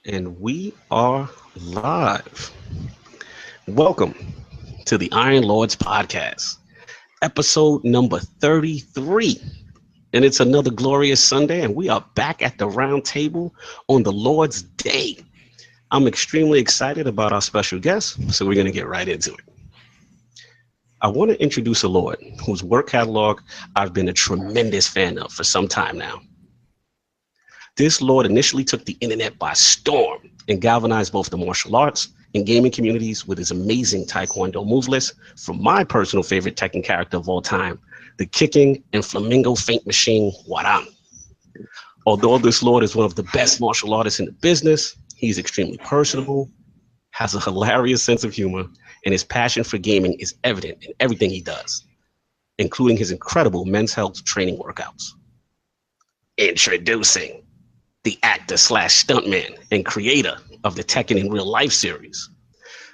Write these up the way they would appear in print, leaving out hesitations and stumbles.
And we are live. Welcome to the Iron Lords podcast, episode number 33. And it's another glorious Sunday, and we are back at the round table on the Lord's Day. I'm extremely excited about our special guest, so we're going to get right into it. I want to introduce a Lord whose work catalog I've been a tremendous fan of for some time now. This Lord initially took the internet by storm and galvanized both the martial arts and gaming communities with his amazing Taekwondo move list from my personal favorite Tekken character of all time, the kicking and flamingo feint machine Warang. Although this Lord is one of the best martial artists in the business, he's extremely personable, has a hilarious sense of humor, and his passion for gaming is evident in everything he does, including his incredible men's health training workouts. Introducing the actor slash stuntman and creator of the Tekken in Real Life series,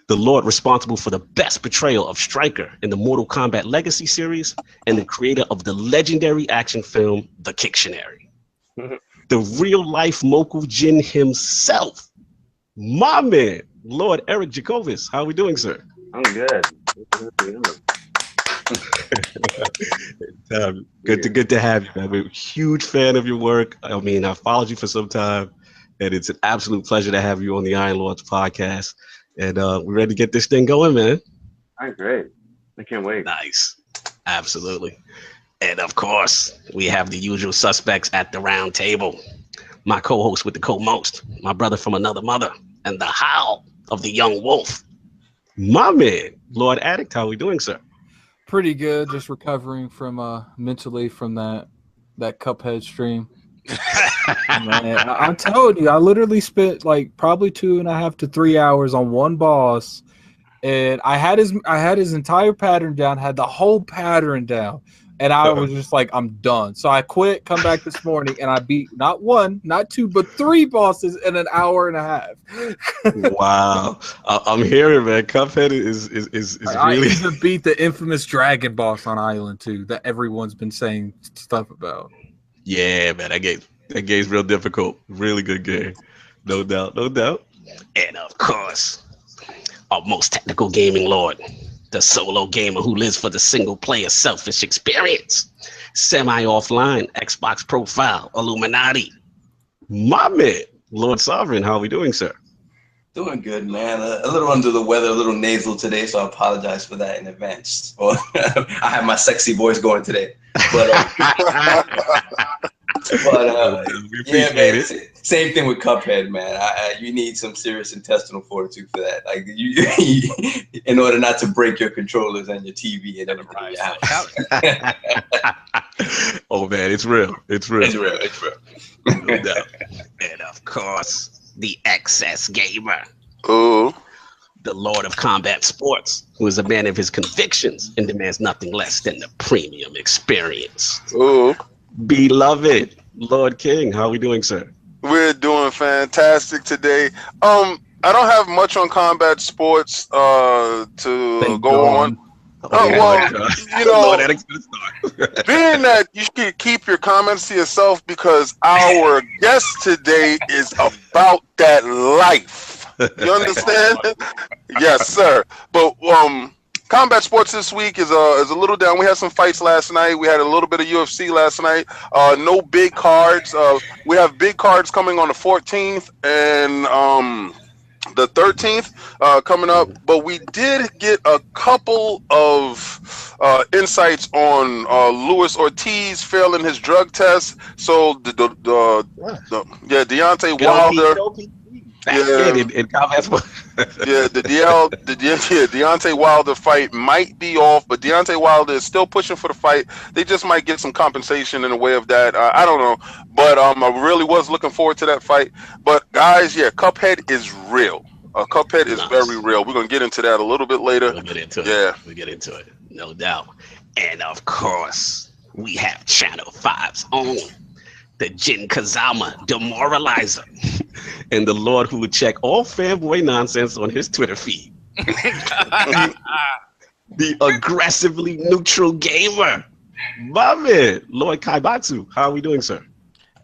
the Lord responsible for the best portrayal of Stryker in the Mortal Kombat Legacy series, and the creator of the legendary action film, The Kicktionary. The real life Moku Jin himself, my man, Lord Eric Jacobus. How are we doing, sir? I'm good. Good to have you. I'm a huge fan of your work. I mean, I've followed you for some time, and it's an absolute pleasure to have you on the Iron Lords podcast. And we're ready to get this thing going, man. I'm great. I can't wait. Nice. Absolutely. And of course, we have the usual suspects at the round table. My co-host with the co-most, my brother from another mother, and the howl of the young wolf, my man, Lord Addict. How are we doing, sir? Pretty good. Just recovering from mentally from that Cuphead stream. Man, I'm telling you, I literally spent like probably 2.5 to 3 hours on one boss, and I had his entire pattern down, had the whole pattern down, and I was just like, I'm done. So I quit, come back this morning, and I beat not one, not two, but 3 bosses in an hour and a half. Wow, I'm hearing, man. Cuphead is really. I even beat the infamous dragon boss on Island 2 that everyone's been saying stuff about. Yeah, man, that game's real difficult. Really good game, no doubt. And of course, our most technical gaming lord, the solo gamer who lives for the single-player selfish experience, semi-offline Xbox profile Illuminati, my man, Lord Sovereign. How are we doing, sir? Doing good, man. A little under the weather, a little nasal today, so I apologize for that in advance. Well, I have my sexy voice going today, but yeah, man. Same thing with Cuphead, man. You need some serious intestinal fortitude for that. Like you, in order not to break your controllers and your TV and everything in your house. Oh man, it's real. It's real. No doubt. And of course, the excess gamer. Ooh. The Lord of Combat Sports, who is a man of his convictions and demands nothing less than the premium experience. Ooh. Beloved Lord King, how are we doing, sir? We're doing fantastic today. I don't have much on combat sports to go on. You know, being that you should keep your comments to yourself because our guest today is about that life. You understand? Yes, sir. But combat sports this week is a little down. We had some fights last night. We had a little bit of UFC last night. No big cards. We have big cards coming on the 14th and the 13th coming up, but we did get a couple of insights on Luis Ortiz failing his drug test. So Deontay Wilder. Deontay Wilder fight might be off, but Deontay Wilder is still pushing for the fight. They just might get some compensation in the way of that. I don't know, but I really was looking forward to that fight. But guys, yeah, Cuphead is real. Cuphead is very real. We're gonna get into that a little bit later. We'll get into it, no doubt. And of course, we have Channel 5's own, the Jin Kazama Demoralizer, and the Lord who would check all fanboy nonsense on his Twitter feed. The aggressively neutral gamer, my man, Lord Kaibatsu. How are we doing, sir?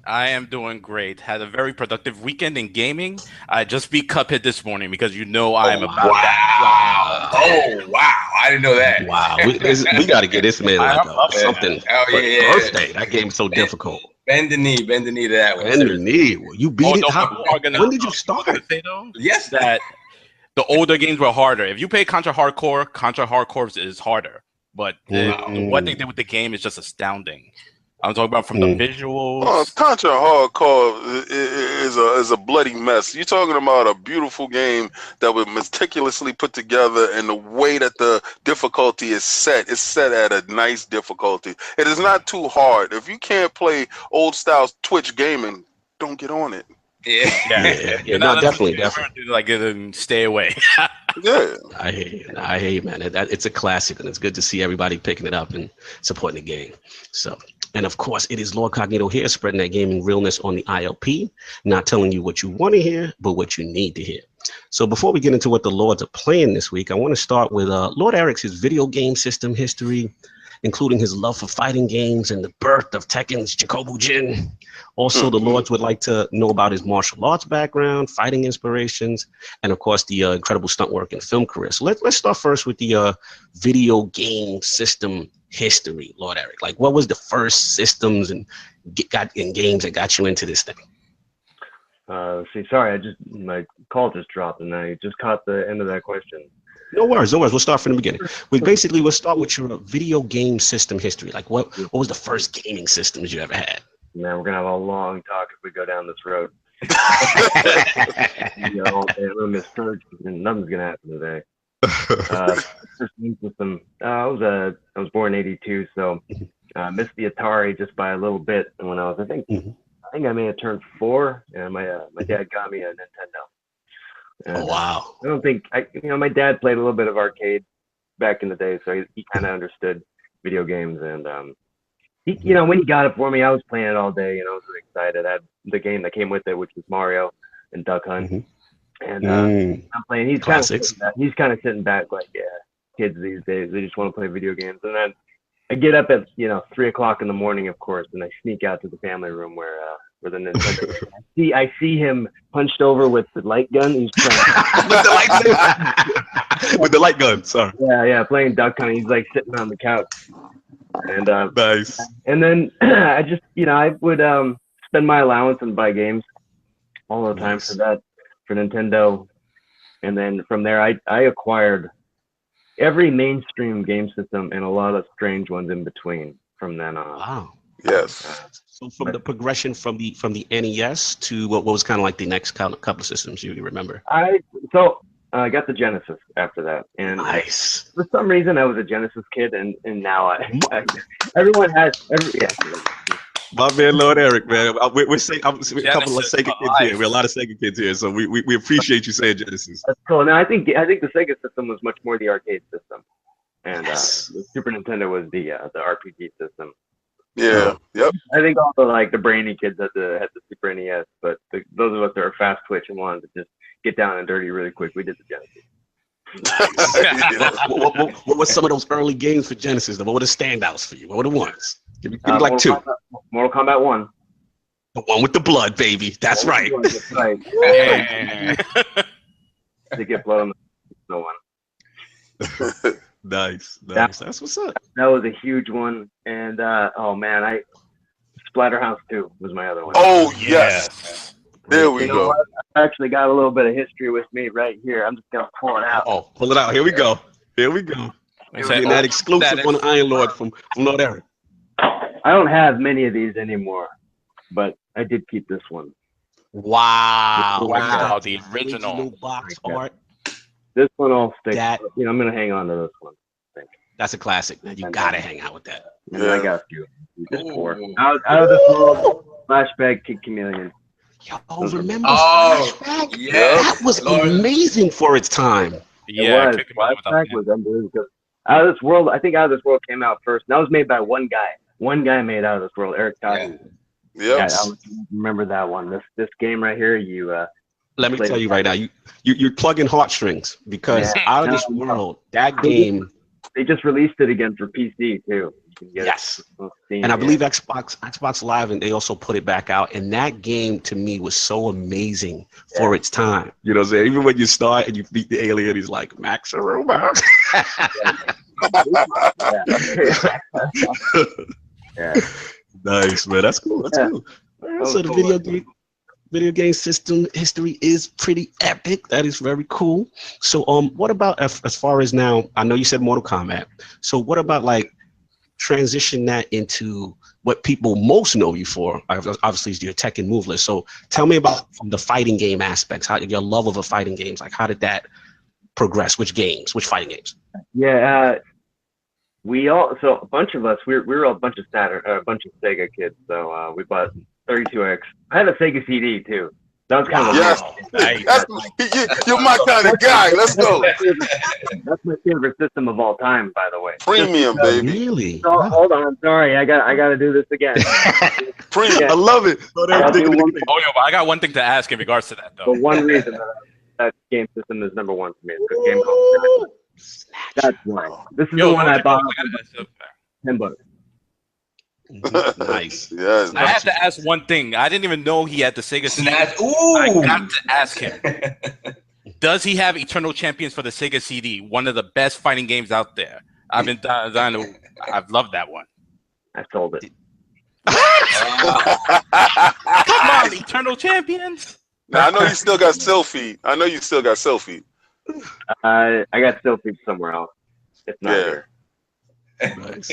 I am doing great. Had a very productive weekend in gaming. I just beat Cuphead this morning because you know I am about that. Oh wow! I didn't know that. Wow, we got to get this man like something for his birthday. That game's so difficult. Bend the knee to that one. Bend the knee. Well, you beat it. When did you start? Say, though, yes, that the older games were harder. If you play Contra Hardcore is harder. But what they did with the game is just astounding. I'm talking about from the visuals. Contra Hardcore is a bloody mess. You're talking about a beautiful game that was meticulously put together, and the way that the difficulty is set at a nice difficulty. It is not too hard. If you can't play old style Twitch gaming, don't get on it. Yeah. No, definitely. Like, stay away. Yeah, I hear you, man. It's a classic, and it's good to see everybody picking it up and supporting the game. So, and of course, it is Lord Cognito here, spreading that gaming realness on the ILP, not telling you what you want to hear, but what you need to hear. So before we get into what the Lords are playing this week, I want to start with Lord Eric's video game system history, including his love for fighting games and the birth of Tekken's Jacobus. Also, the Lords would like to know about his martial arts background, fighting inspirations, and of course, the incredible stunt work and film career. So let's start first with the video game system history, Lord Eric. Like, what was the first systems and games that got you into this thing? Sorry, my call just dropped, and I just caught the end of that question. No worries. We'll start from the beginning. We'll start with your video game system history. Like, what was the first gaming systems you ever had? Man, we're gonna have a long talk if we go down this road. I'm gonna miss church, and nothing's gonna happen today. First game system. I was born in '82, so I missed the Atari just by a little bit. And when I was, I think I may have turned 4, and my dad got me a Nintendo. And, oh wow! I don't think my dad played a little bit of arcade back in the day, so he kind of understood video games. And when he got it for me, I was playing it all day. I was really excited. I had the game that came with it, which was Mario and Duck Hunt. And I'm playing. He's kind of sitting back, like, yeah, kids these days, they just want to play video games. And then I get up at 3 o'clock in the morning, of course, and I sneak out to the family room where the Nintendo. I see him punched over with the light gun. He's playing with the light gun. Sorry. Yeah, playing Duck Hunt. He's like sitting on the couch. And nice. And then I just I would spend my allowance and buy games all the time for Nintendo. And then from there I acquired every mainstream game system and a lot of strange ones in between from then on. Wow. Yes. So from the progression from the NES to what was kind of like the next couple of systems you remember? I got the Genesis after that, and nice. For some reason I was a Genesis kid, and now everyone has My man, Lord Eric, man. We're a couple of Sega kids here. We're a lot of Sega kids here, so we appreciate you saying Genesis. That's cool. Now I think the Sega system was much more the arcade system, and the Super Nintendo was the RPG system. Yeah. Yep. I think also like the brainy kids had the Super NES, but those of us that are fast twitch and wanted to just get down and dirty really quick, we did the Genesis. What were some of those early games for Genesis? What were the standouts for you? What were the ones? Give me like Mortal 2. Mortal Kombat 1. The one with the blood, baby. That's right. That's right. To get blood on no one. Nice. That's what's up. That was a huge one. And Splatterhouse 2 was my other one. Oh yes. There we go. I actually got a little bit of history with me right here. I'm just gonna pull it out. Oh, pull it out. Here we go. Getting that exclusive on Iron Lord from Lord Eric. I don't have many of these anymore, but I did keep this one. Wow. The original box art. This one I'll stick. I'm gonna hang on to this one. I think. That's a classic, man. You gotta hang out with that. Yeah. I got you. Out of this world, Flashback, Kid Chameleon. Y'all remember Flashback? Yeah. That was amazing for its time. Yeah, Flashback was unbelievable. Out of This World, I think Out of This World came out first. And that was made by one guy. One guy made Out of This World, Eric Tati. Yeah. I remember that one. This game right here, let me tell you right now, you're plugging heartstrings because Out of This World, that game. They just released it again for PC too. Yes. And I believe Xbox Live, and they also put it back out. And that game to me was so amazing for its time. You know what I'm saying? Even when you start and you beat the alien, he's like, Max Aruma. Nice, man. That's cool. That's cool. So the video game system history is pretty epic. That is very cool. So what about as far as now, I know you said Mortal Kombat. So what about like transition that into what people most know you for? Obviously is your Tekken move list. So tell me about the fighting game aspects, how your love of a fighting games, like how did that progress? Which fighting games? Yeah, so a bunch of us, we were a bunch of Sega kids. So we bought 32X. I had a Sega CD too. That was kind of you're my kind of guy. Let's go. That's my favorite system of all time, by the way. Premium, baby. Really? Oh, hold on. Sorry, I got to do this again. Premium. I love it. But I got one thing to ask in regards to that, though. The one reason that game system is number one for me is a game called That's why. This is the one I bought. $10. Nice. Yes. I have to ask one thing. I didn't even know he had the Sega CD. I got to ask him. Does he have Eternal Champions for the Sega CD? One of the best fighting games out there. I've loved that one. I sold it. Come on, Eternal Champions. Now, I know you still got Selfie. I got Selfie somewhere else. It's not here. Nice.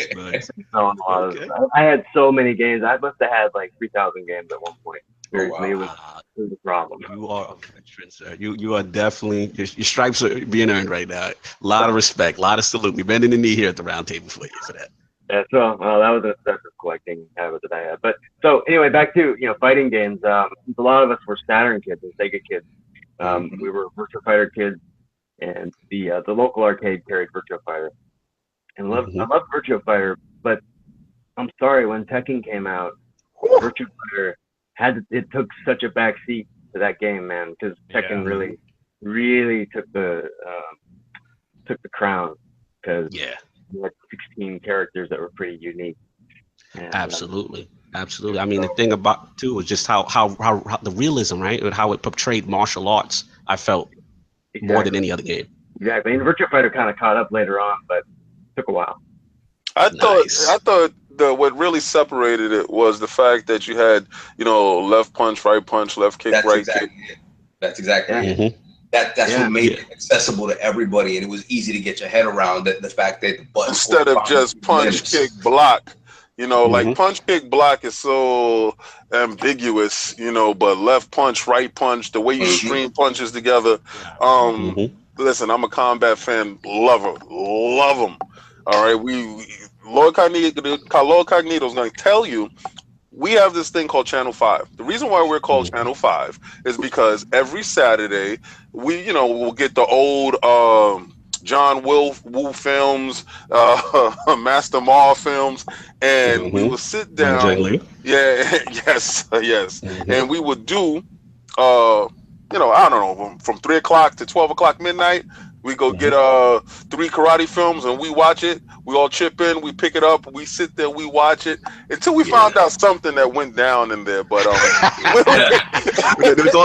Okay. I had so many games. I must have had like 3,000 games at one point. Seriously, it was a problem. You are a veteran, sir. You are definitely, your stripes are being earned right now. A lot of respect, a lot of salute. We're bending the knee here at the round table for you for that. Yeah, so that was an obsessive collecting habit that I had. But so anyway, back to fighting games. A lot of us were Saturn kids and Sega kids. We were Virtua Fighter kids, and the local arcade carried Virtua Fighter. And I love Virtua Fighter, but I'm sorry, when Tekken came out, Virtua Fighter took such a back seat to that game, man, because Tekken really took the crown, because you had 16 characters that were pretty unique. And, Absolutely. I mean, the thing about too is just how the realism, right, and how it portrayed martial arts. I felt more than any other game. Exactly, and Virtua Fighter kind of caught up later on, but took a while. I thought what really separated it was the fact that you had, left punch, right punch, left kick, right kick. That's exactly it. That's what made it accessible to everybody, and it was easy to get your head around the fact that the button instead of just punch, kick, block. Like punch, kick, block is so ambiguous, but left punch, right punch, the way you string punches together. Listen, I'm a combat fan, love them. All right, Lord Cognito is going to tell you, we have this thing called Channel 5. The reason why we're called Channel 5 is because every Saturday we'll get the old John Woo films, Master Ma films, and we will sit down. Yes. And we would do, I don't know, from 3 o'clock to 12 o'clock midnight. We go get 3 karate films and we watch it. We all chip in, we pick it up, we sit there, we watch it until we found out something that went down in there. But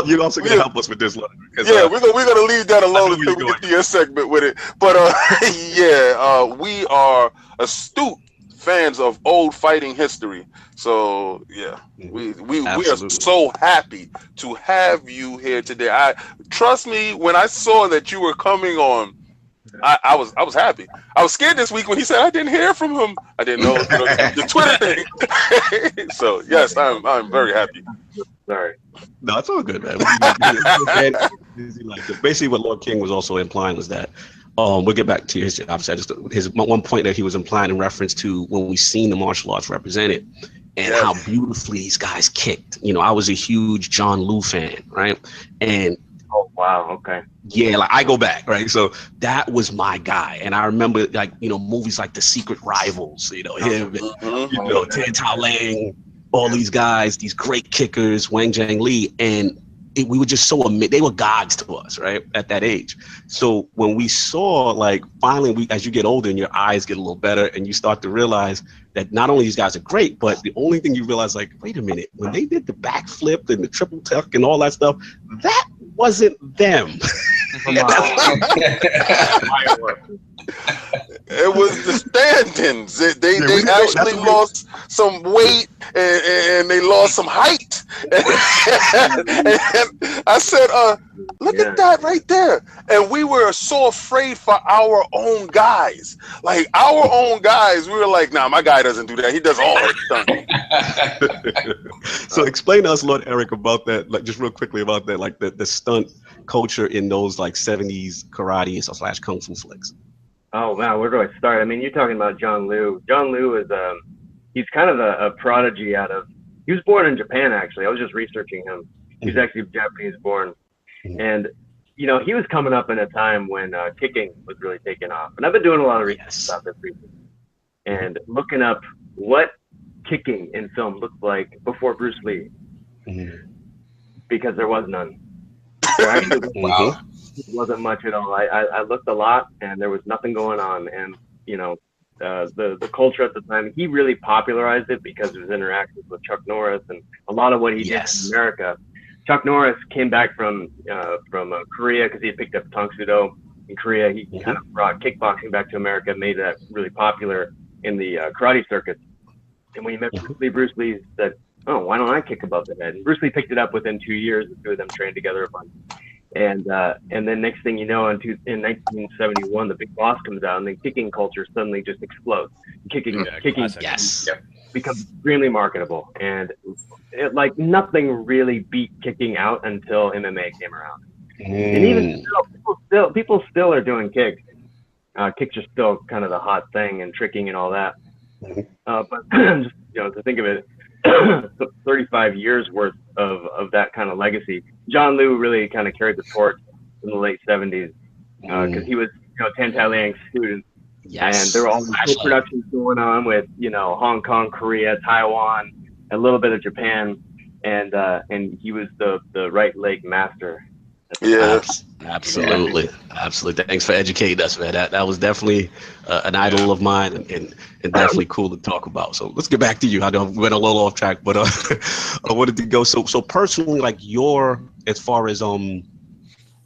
you're also gonna help us with this one. We're gonna leave that alone until we get to your segment with it. But we are astute fans of old fighting history. So we are so happy to have you here today. Trust me, when I saw that you were coming on, I was happy. I was scared this week when he said I didn't hear from him. I didn't know the Twitter thing. So yes, I'm very happy. Sorry. No, it's all good, man. Basically, what Lord King was also implying was that we'll get back to his. Obviously, his one point that he was implying in reference to when we seen the martial arts represented. And how beautifully these guys kicked. I was a huge John Liu fan, right? And oh wow, okay. Yeah, like I go back, right? So that was my guy. And I remember movies like The Secret Rivals, him, Tan Tao Lang, all these guys, these great kickers, Wang Jiang Li. And we were just so amazed. They were gods to us, right, at that age. So when we saw, like, finally, as you get older and your eyes get a little better and you start to realize that not only these guys are great, but the only thing you realize, like, wait a minute, when they did the backflip and the triple tuck and all that stuff, that wasn't them. It was the stand-ins. They actually lost some weight and they lost some height. And I said, look at that right there. And we were so afraid for our own guys. Like, our own guys, we were like, nah, my guy doesn't do that. He does all that stuff. So explain to us, Lord Eric, about that, like, just real quickly about that, like the stunt culture in those like 70s karate / kung fu flicks. Oh wow, where do I start? I mean, you're talking about John Liu. John Liu is he's kind of a prodigy he was born in Japan, actually. I was just researching him. He's actually Japanese born. And you know, he was coming up in a time when kicking was really taking off. And I've been doing a lot of research about this recently and looking up what kicking in film looked like before Bruce Lee, because there was none. There actually wasn't much at all. I looked a lot and there was nothing going on. And you know, the culture at the time, he really popularized it because of his interactions with Chuck Norris and a lot of what he did in America. Chuck Norris came back from Korea because he had picked up Tang Soo Do in Korea. He kind of brought kickboxing back to America, made that really popular in the karate circuit. And when he met Bruce Lee said, "Oh, why don't I kick above the head?" And Bruce Lee picked it up within 2 years. The two of them trained together a bunch. And then next thing you know, in 1971, the Big Boss comes out, and the kicking culture suddenly just explodes. Kicking becomes extremely marketable, and like nothing really beat kicking out until MMA came around. And even still, people still are doing kicks. Kicks are still kind of the hot thing, and tricking and all that. But just, you know, to think of it, 35 years worth of that kind of legacy. John Liu really kind of carried the torch in the late 70s because he was, you know, Tan Tai Liang's student. And there were all these co-productions going on with, you know, Hong Kong, Korea, Taiwan, a little bit of Japan, and he was the right leg master. Absolutely. Thanks for educating us, man. That was definitely an idol of mine, and definitely cool to talk about. So let's get back to you. I know we went a little off track, but I wanted to go. So personally, like as far as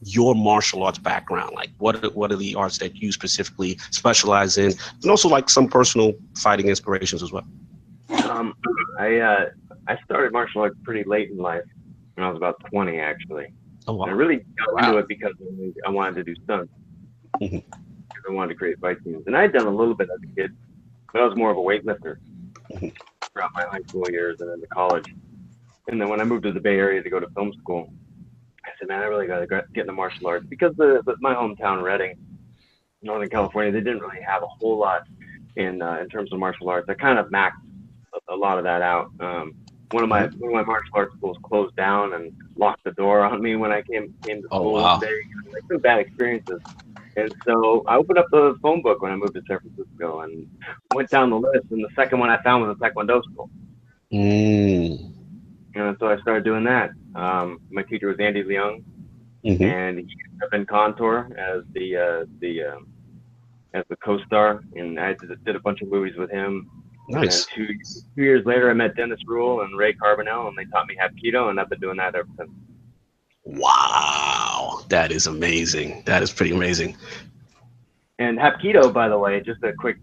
your martial arts background, like what are the arts that you specifically specialize in, and also like some personal fighting inspirations as well. I started martial arts pretty late in life, when I was about 20, actually. Oh, wow. I really got into it because I wanted to do stunts. Because I wanted to create fight scenes. And I had done a little bit as a kid, but I was more of a weightlifter throughout my high school years and then to college. And then when I moved to the Bay Area to go to film school, I said, man, I really got to get into martial arts. Because my hometown, Redding, Northern California, they didn't really have a whole lot in terms of martial arts. I kind of maxed a lot of that out. One of my martial arts schools closed down and locked the door on me when I came to school one day. Like some bad experiences. And so I opened up the phone book when I moved to San Francisco and went down the list. And the second one I found was a Taekwondo school. And so I started doing that. My teacher was Andy Leung, and he ended up in Contour as the co-star. And I did a bunch of movies with him. Nice. And 2 years later, I met Dennis Rule and Ray Carbonell, and they taught me Hapkido, and I've been doing that ever since. Wow, that is amazing. That is pretty amazing. And Hapkido, by the way, just a quick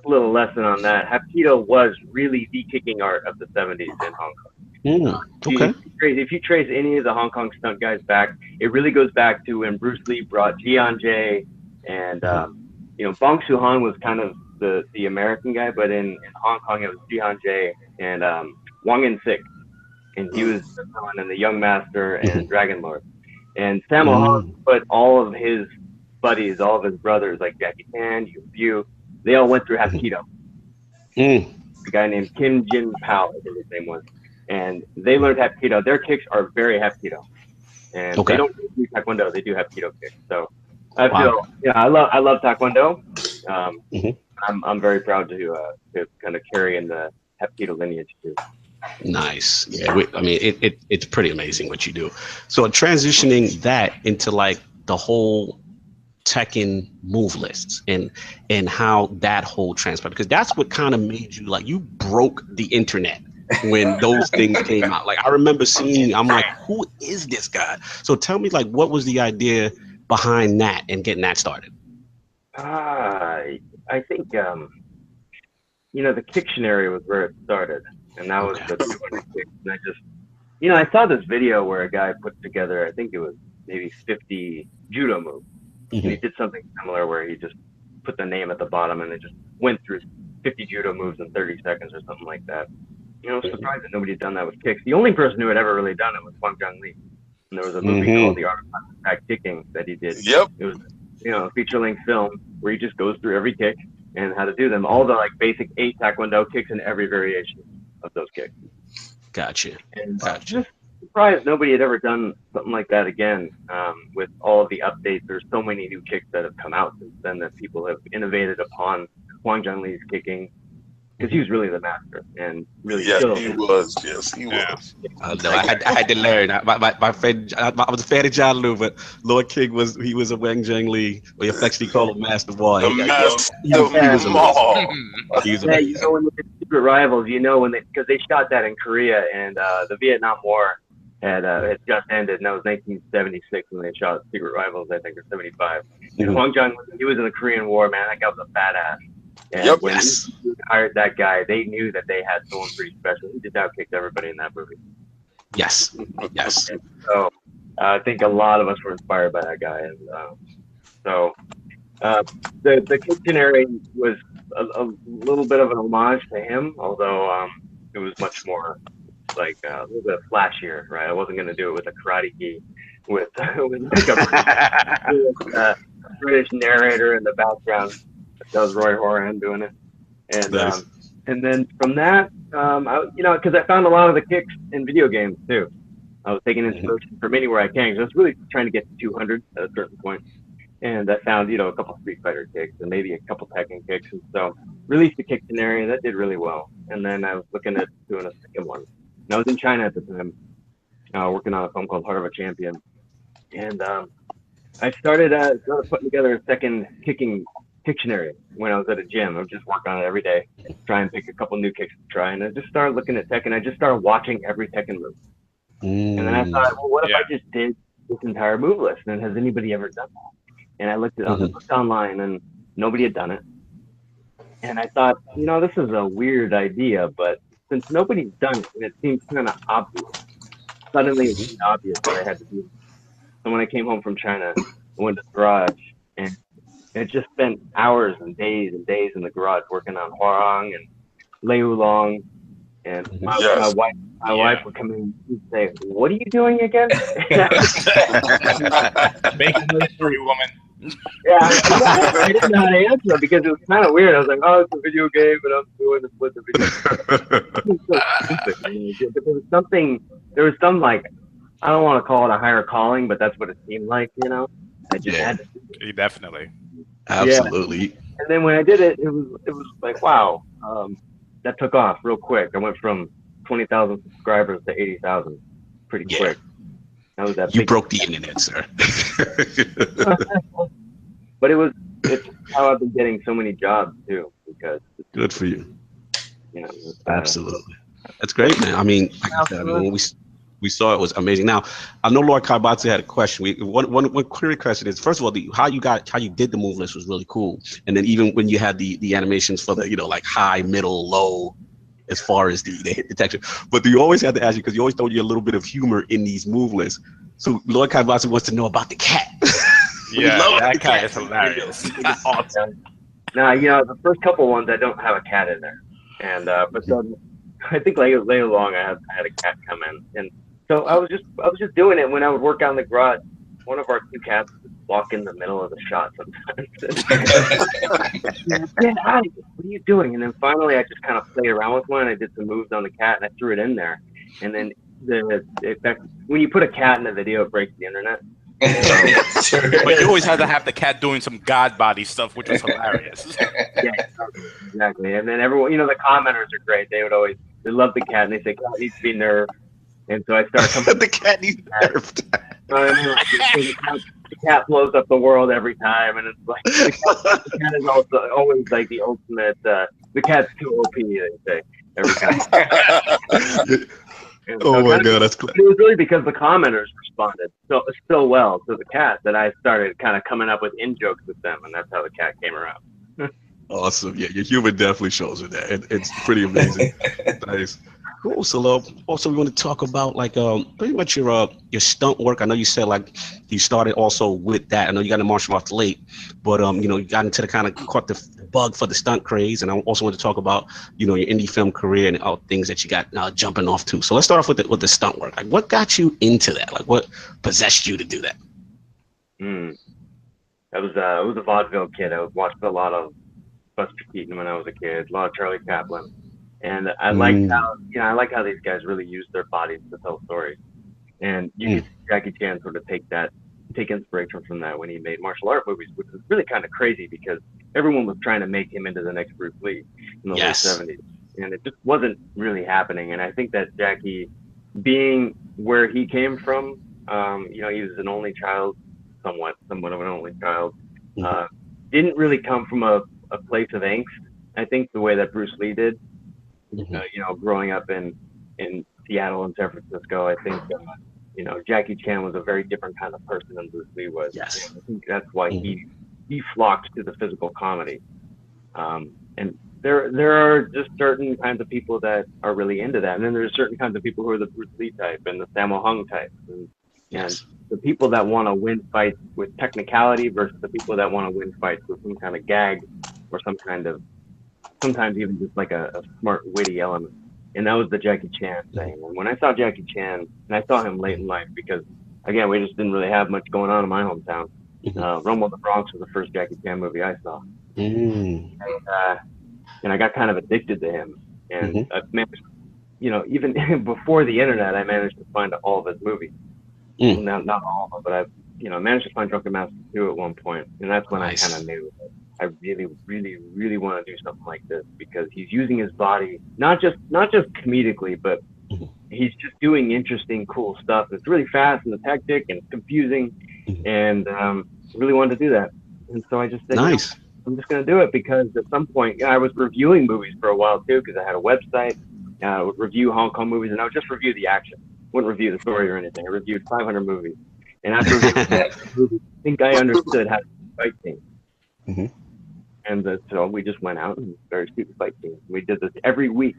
little lesson on that. Hapkido was really the kicking art of the 70s in Hong Kong. Okay. If you trace any of the Hong Kong stunt guys back, it really goes back to when Bruce Lee brought Jian Jie, and Bong Su-han was kind of the American guy, but in Hong Kong it was Jihan Jie and Wang In-sik, and he was the villain in the Young Master and Dragon Lord. And Sammo Hung put all of his buddies, all of his brothers like Jackie Chan, Yu, they all went through Hapkido. A guy named Kim Jin Pao, I think his name was, and they learned Hapkido. Their kicks are very Hapkido, and they don't do Taekwondo; they do Hapkido kicks. So I feel, I love Taekwondo. I'm very proud to kind of carry in the Hapkido lineage too. Nice. Yeah, I mean, it's pretty amazing what you do. So transitioning that into like the whole Tekken move lists and how that whole transpired, because that's what kind of made you like, you broke the internet when those things came out. Like I remember seeing, I'm like, who is this guy? So tell me, like, what was the idea behind that and getting that started? I think the Kicktionary was where it started, and that was the 206. And I just, I saw this video where a guy put together, I think it was maybe 50 judo moves. And he did something similar where he just put the name at the bottom and it just went through 50 judo moves in 30 seconds or something like that. I was surprised that nobody had done that with kicks. The only person who had ever really done it was Huang Zhongli. And there was a movie called The Art of Attack Kicking that he did. Yep. It was, a feature-length film where he just goes through every kick and how to do them. All the like basic 8 Taekwondo kicks and every variation of those kicks. Gotcha. And just surprised nobody had ever done something like that again. With all of the updates, there's so many new kicks that have come out since then that people have innovated upon Huang Zhongli's kicking, because he was really the master and really skilled. He was. Yes, he was. No, I had to learn. My friend, I was a fan of John Liu, but Lord King was a Wang Zhongli. We affectionately call him Master Boy. The Master Maul. When they did Secret Rivals, because they shot that in Korea, and the Vietnam War had just ended, and that was 1976 when they shot Secret Rivals, I think, or 75. And Huang Zhongli, he was in the Korean War, man. That guy was a badass. And when he hired that guy, they knew that they had someone pretty special. He just outkicked everybody in that movie. Yes. And so I think a lot of us were inspired by that guy. And the Kicktionary was a little bit of an homage to him, although it was much more like a little bit flashier, right? I wasn't going to do it with a karate gi with like a British narrator in the background. That was Roy Horan doing it, and then from that, because I found a lot of the kicks in video games too. I was taking inspiration from anywhere I can, because I was really trying to get to 200 at a certain point, and I found a couple Street Fighter kicks and maybe a couple Tekken kicks, and so released the Kicktionary, and that did really well. And then I was looking at doing a second one, and I was in China at the time, working on a film called Heart of a Champion, and I started putting together a second Kicktionary when I was at a gym. I would just work on it every day, try and pick a couple new kicks to try. And I just started looking at Tekken. I just started watching every Tekken move. And then I thought, well, what if I just did this entire move list? And has anybody ever done that? And I looked online, and nobody had done it. And I thought, this is a weird idea, but since nobody's done it, and it seems kind of obvious, suddenly it seemed obvious that I had to do it. So when I came home from China, I went to the garage, and I just spent hours and days in the garage working on Huarong and Lei Long, and my wife would come in and say, "What are you doing again?" Make a mystery, woman. Yeah, I didn't know how to answer it because it was kind of weird. I was like, "Oh, it's a video game, and I'm doing this with the video." But there was some like, I don't want to call it a higher calling, but that's what it seemed like, I just had to. Definitely. Absolutely. Yeah. And then when I did it, it was like, wow, that took off real quick. I went from 20,000 subscribers to 80,000 pretty quick. That was that. You broke the internet, sir. But it's how I've been getting so many jobs too, because good for you. Absolutely. That's great, man. I mean, like I said, when we saw it was amazing. Now, I know Lord Kaibatsu had a question. One query question is, first of all, how you did the move list was really cool. And then even when you had the animations for the, like high, middle, low, as far as the hit detection. But you always have to ask you, because you always throw you a little bit of humor in these move lists. So Lord Kaibatsu wants to know about the cat. Yeah, that cat is hilarious. Awesome. Now, the first couple ones, I don't have a cat in there. And, but then I think later along, I had a cat come in. And so I was just doing it when I would work out in the garage. One of our two cats would walk in the middle of the shot sometimes. Get out of here. What are you doing? And then finally, I just kind of played around with one. And I did some moves on the cat, and I threw it in there. And then the effect, when you put a cat in a video, it breaks the internet. But you always had to have the cat doing some god body stuff, which was hilarious. Yeah, exactly. And then everyone, the commenters are great. They would always They love the cat, and they say cat needs to be nerfed. And so I started coming. The cat needs nerfed. The cat blows up the world every time, and it's like the cat is also always like the ultimate. The cat's too OP, they say every time. Oh my god, that's clever. It was really because the commenters responded so well to the cat that I started kind of coming up with in-jokes with them, and that's how the cat came around. Awesome. Yeah, your humor definitely shows with that. It's pretty amazing. Nice. Cool. So also we want to talk about like pretty much your stunt work. I know you said like you started also with that. I know you got into martial arts late, but you got into the kind of caught the bug for the stunt craze. And I also want to talk about your indie film career and all things that you got jumping off to. So let's start off with the stunt work. Like what got you into that? Like what possessed you to do that? I was a vaudeville kid. I watched a lot of Buster Keaton when I was a kid, a lot of Charlie Chaplin. And I liked how these guys really use their bodies to tell stories. And you could see Jackie Chan sort of take inspiration from that when he made martial art movies, which was really kind of crazy because everyone was trying to make him into the next Bruce Lee in the late 70s. And it just wasn't really happening. And I think that Jackie, being where he came from, he was an only child, somewhat of an only child, didn't really come from a place of angst. I think the way that Bruce Lee did. Growing up in Seattle and San Francisco, I think Jackie Chan was a very different kind of person than Bruce Lee was. Yes. And I think that's why he flocked to the physical comedy. And there are just certain kinds of people that are really into that, and then there's certain kinds of people who are the Bruce Lee type and the Sammo Hung type, and the people that want to win fights with technicality versus the people that want to win fights with some kind of gag or some kind of sometimes even just like a smart, witty element. And that was the Jackie Chan thing. And when I saw Jackie Chan, and I saw him late in life because, again, we just didn't really have much going on in my hometown. Rumble in the Bronx was the first Jackie Chan movie I saw. And I got kind of addicted to him. And I managed, even before the internet, I managed to find all of his movies. Well, not all of them, but I managed to find Drunken Master 2 at one point. And that's when I kind of knew I really, really, really want to do something like this because he's using his body not just comedically, but he's just doing interesting, cool stuff. It's really fast and it's hectic and it's confusing, and really wanted to do that. And so I just said, nice. I'm just going to do it because at some point I was reviewing movies for a while too because I had a website. I would review Hong Kong movies, and I would just review the action. Wouldn't review the story or anything. I reviewed 500 movies, and after reviewing movies, I think I understood how to fight things. And so we just went out and started shooting fight scenes. We did this every week.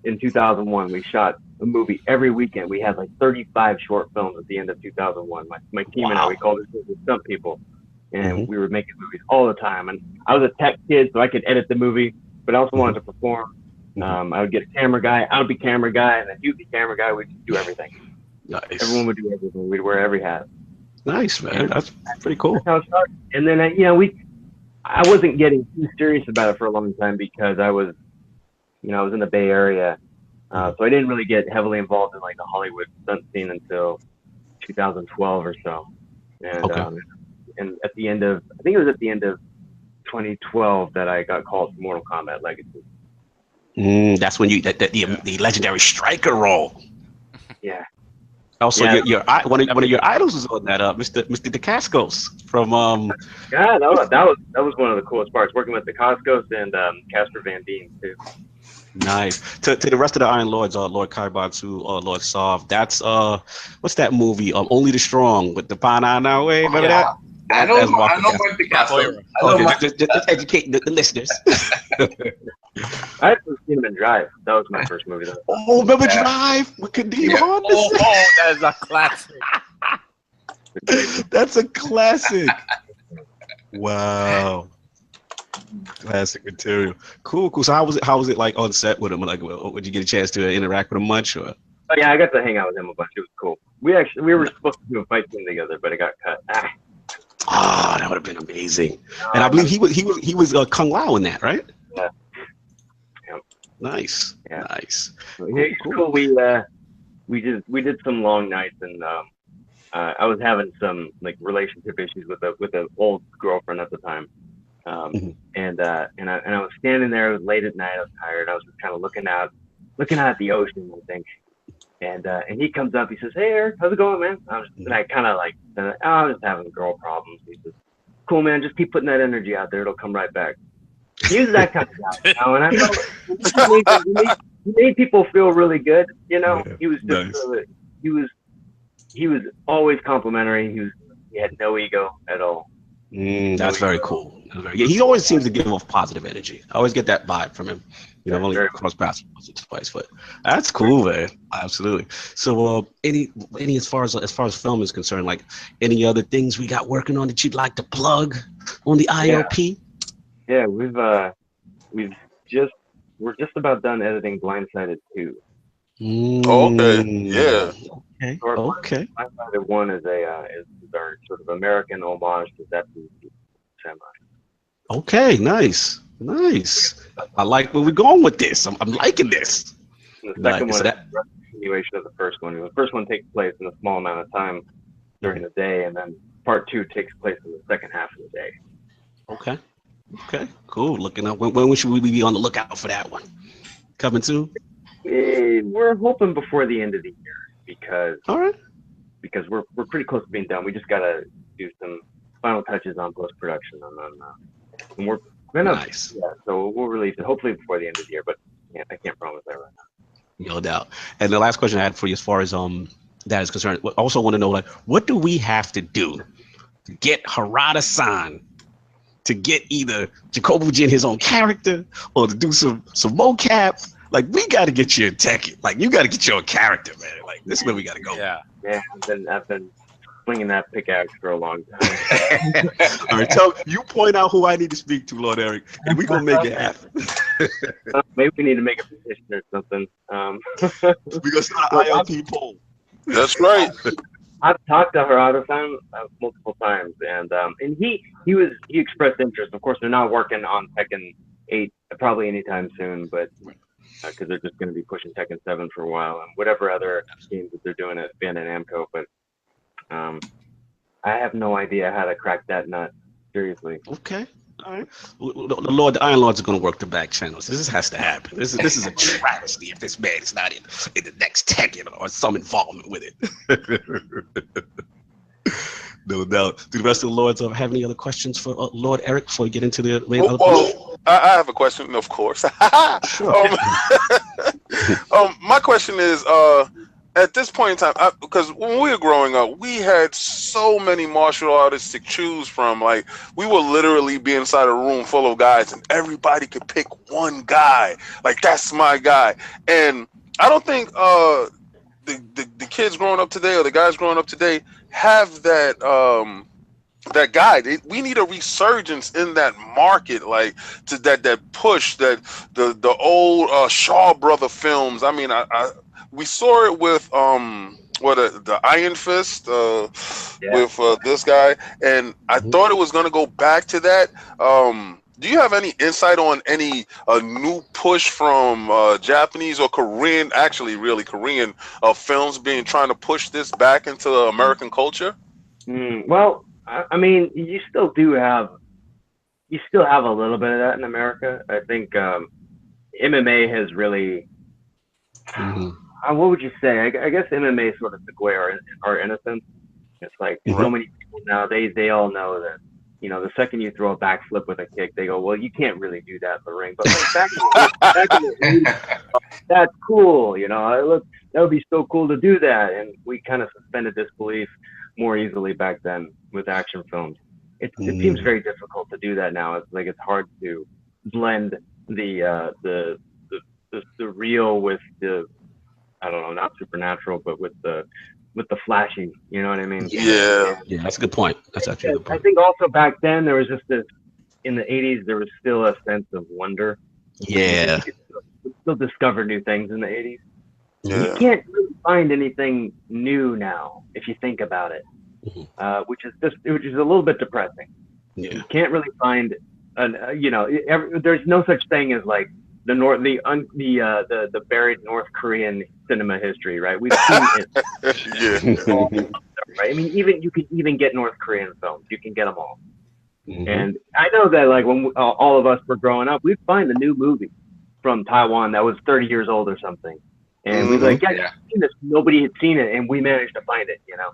In 2001, we shot a movie every weekend. We had like 35 short films at the end of 2001. My team and I, we called it the Stunt People. And we were making movies all the time. And I was a tech kid, so I could edit the movie, but I also wanted to perform. I would get a camera guy. I would be camera guy, and then he would be camera guy. We'd do everything. Nice. Everyone would do everything. We'd wear every hat. Nice, man. That's pretty cool. That's how it started. And then, I wasn't getting too serious about it for a long time because I was in the Bay Area. So I didn't really get heavily involved in like the Hollywood stunt scene until 2012 or so. And, and at the end of, I think it was at the end of 2012 that I got called to Mortal Kombat Legacy. That's when you, the legendary striker role. Yeah. Also, one of your idols was on that, Mr. DeCascos from. Yeah, that was one of the coolest parts, working with DeCascos and Casper Van Dien too. Nice. To the rest of the Iron Lords, Lord Kaibatsu, Lord Sov. That's what's that movie? Only the Strong with the Panana way. Remember that? I know about DeCascos. Okay, just educate the listeners. I had seen him in Drive. That was my first movie. Oh, remember Drive with Kadeem Honda? That is a classic. That's a classic. Wow. Classic material. Cool. So how was it like on set with him? Like, would you get a chance to interact with him much? Or? Oh yeah, I got to hang out with him a bunch. It was cool. We were supposed to do a fight scene together, but it got cut. That would have been amazing. And I believe he was Kung Lao in that, right? Yeah. Nice. Yeah. Nice. Cool. We did some long nights, and I was having some like relationship issues with an old girlfriend at the time. And I was standing there. It was late at night. I was tired. I was just kind of looking out looking out at the ocean, I think. And he comes up, he says, "Hey Eric, how's it going, man?" And I kind of like, "Oh, I'm just having girl problems." He says, "Cool, man, just keep putting that energy out there, it'll come right back." He was that kind of guy, you know, and I felt he made people feel really good, you know. Yeah, he was just nice. he was always complimentary. He had no ego at all. That's very cool. He always seems to give off positive energy. I always get that vibe from him. You know, I've only crossed paths once or twice, but that's cool, man. Absolutely. So, any as far as film is concerned, like any other things we got working on that you'd like to plug on the ILP? Yeah, we're just about done editing Blindsided 2. Okay. Yeah. Okay. Blindsided 1 is our sort of American homage to that Samurai. Okay, nice. I like where we're going with this. I'm liking this. And the second one is a continuation of the first one. The first one takes place in a small amount of time during the day, and then part 2 takes place in the second half of the day. Okay, cool. Looking up. When should we be on the lookout for that one? Coming soon? We're hoping before the end of the year because we're pretty close to being done. We just gotta do some final touches on post production, and we're gonna. So we'll release it hopefully before the end of the year, but I can't promise that right now. No doubt. And the last question I had for you, as far as that is concerned, I also want to know, like, what do we have to do to get Harada-san to get either Jacobus in his own character or to do some MoCap? Like, we got to get you in Tekken. Like, you got to get your own character, man. Like, this is where we got to go. Yeah. I've been swinging that pickaxe for a long time. All right, you point out who I need to speak to, Lord Eric, and we're gonna make it happen. Maybe we need to make a petition or something. We're gonna start an ILP poll. That's right. I've talked to Harada-san multiple times, and he expressed interest. Of course, they're not working on Tekken 8 probably anytime soon, but because they're just going to be pushing Tekken 7 for a while and whatever other games that they're doing at Bandai Namco. But I have no idea how to crack that nut. Seriously. Okay. All right. The Iron Lords are going to work the back channels. This has to happen. This is a travesty if this man is not in the next Tekken or some involvement with it. No doubt. Do the rest of the Lords have any other questions for Lord Eric before we get into the main? I have a question, of course. Sure. My question is, at this point in time, because when we were growing up, we had so many martial artists to choose from. Like, we would literally be inside a room full of guys, and everybody could pick one guy. Like, that's my guy. And I don't think the kids growing up today or the guys growing up today have that that guy. We need a resurgence in that market, like to that push that the old Shaw Brother films. I mean, we saw it with the Iron Fist with this guy, and I thought it was going to go back to that. Do you have any insight on any new push from Japanese or Korean, actually really Korean films trying to push this back into American culture? Well, I mean, you still have a little bit of that in America. I think MMA has really. What would you say? I guess MMA sort of took away our innocence. It's like so many people now, they all know that, you know, the second you throw a backflip with a kick, they go, well, you can't really do that in the ring. But like back in the 80s, that's cool. You know, that would be so cool to do that. And we kind of suspended disbelief more easily back then with action films. It seems very difficult to do that now. It's like it's hard to blend the real with the, I don't know, not supernatural, but with the flashy, you know what I mean? Yeah, that's a good point. That's actually a good point. I think also back then there was just this, in the 80s, there was still a sense of wonder. Yeah. You could still discover new things in the 80s. Yeah. You can't really find anything new now, if you think about it, which is a little bit depressing. Yeah. You can't really find, there's no such thing as like the buried North Korean cinema history, right? We've seen it. Right? I mean, you can even get North Korean films. You can get them all. And I know that, like, when all of us were growing up, we'd find a new movie from Taiwan that was 30 years old or something. And we were like, yeah, I've seen this. Nobody had seen it, and we managed to find it, you know.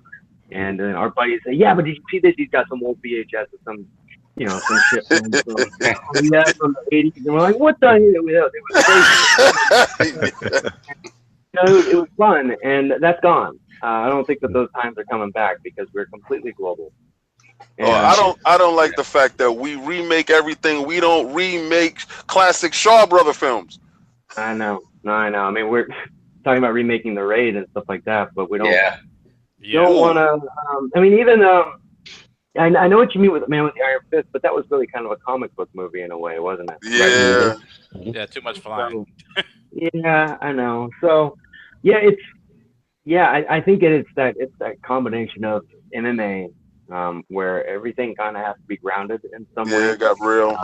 And then our buddies say, yeah, but did you see this? He's got some old VHS or some, you know, some shit from the 80s. And we're like, what the hell? It was crazy. It was fun, and that's gone. I don't think that those times are coming back because we're completely global. And, I don't like the fact that we remake everything. We don't remake classic Shaw Brother films. I know. I mean, we're talking about remaking The Raid and stuff like that, but we don't. Don't want to. I mean, even I know what you mean with Man with the Iron Fist, but that was really kind of a comic book movie in a way, wasn't it? Yeah. Yeah, too much flying. So, yeah, I know. So, yeah, I think it's that combination of MMA where everything kind of has to be grounded in some way. Yeah, it got real.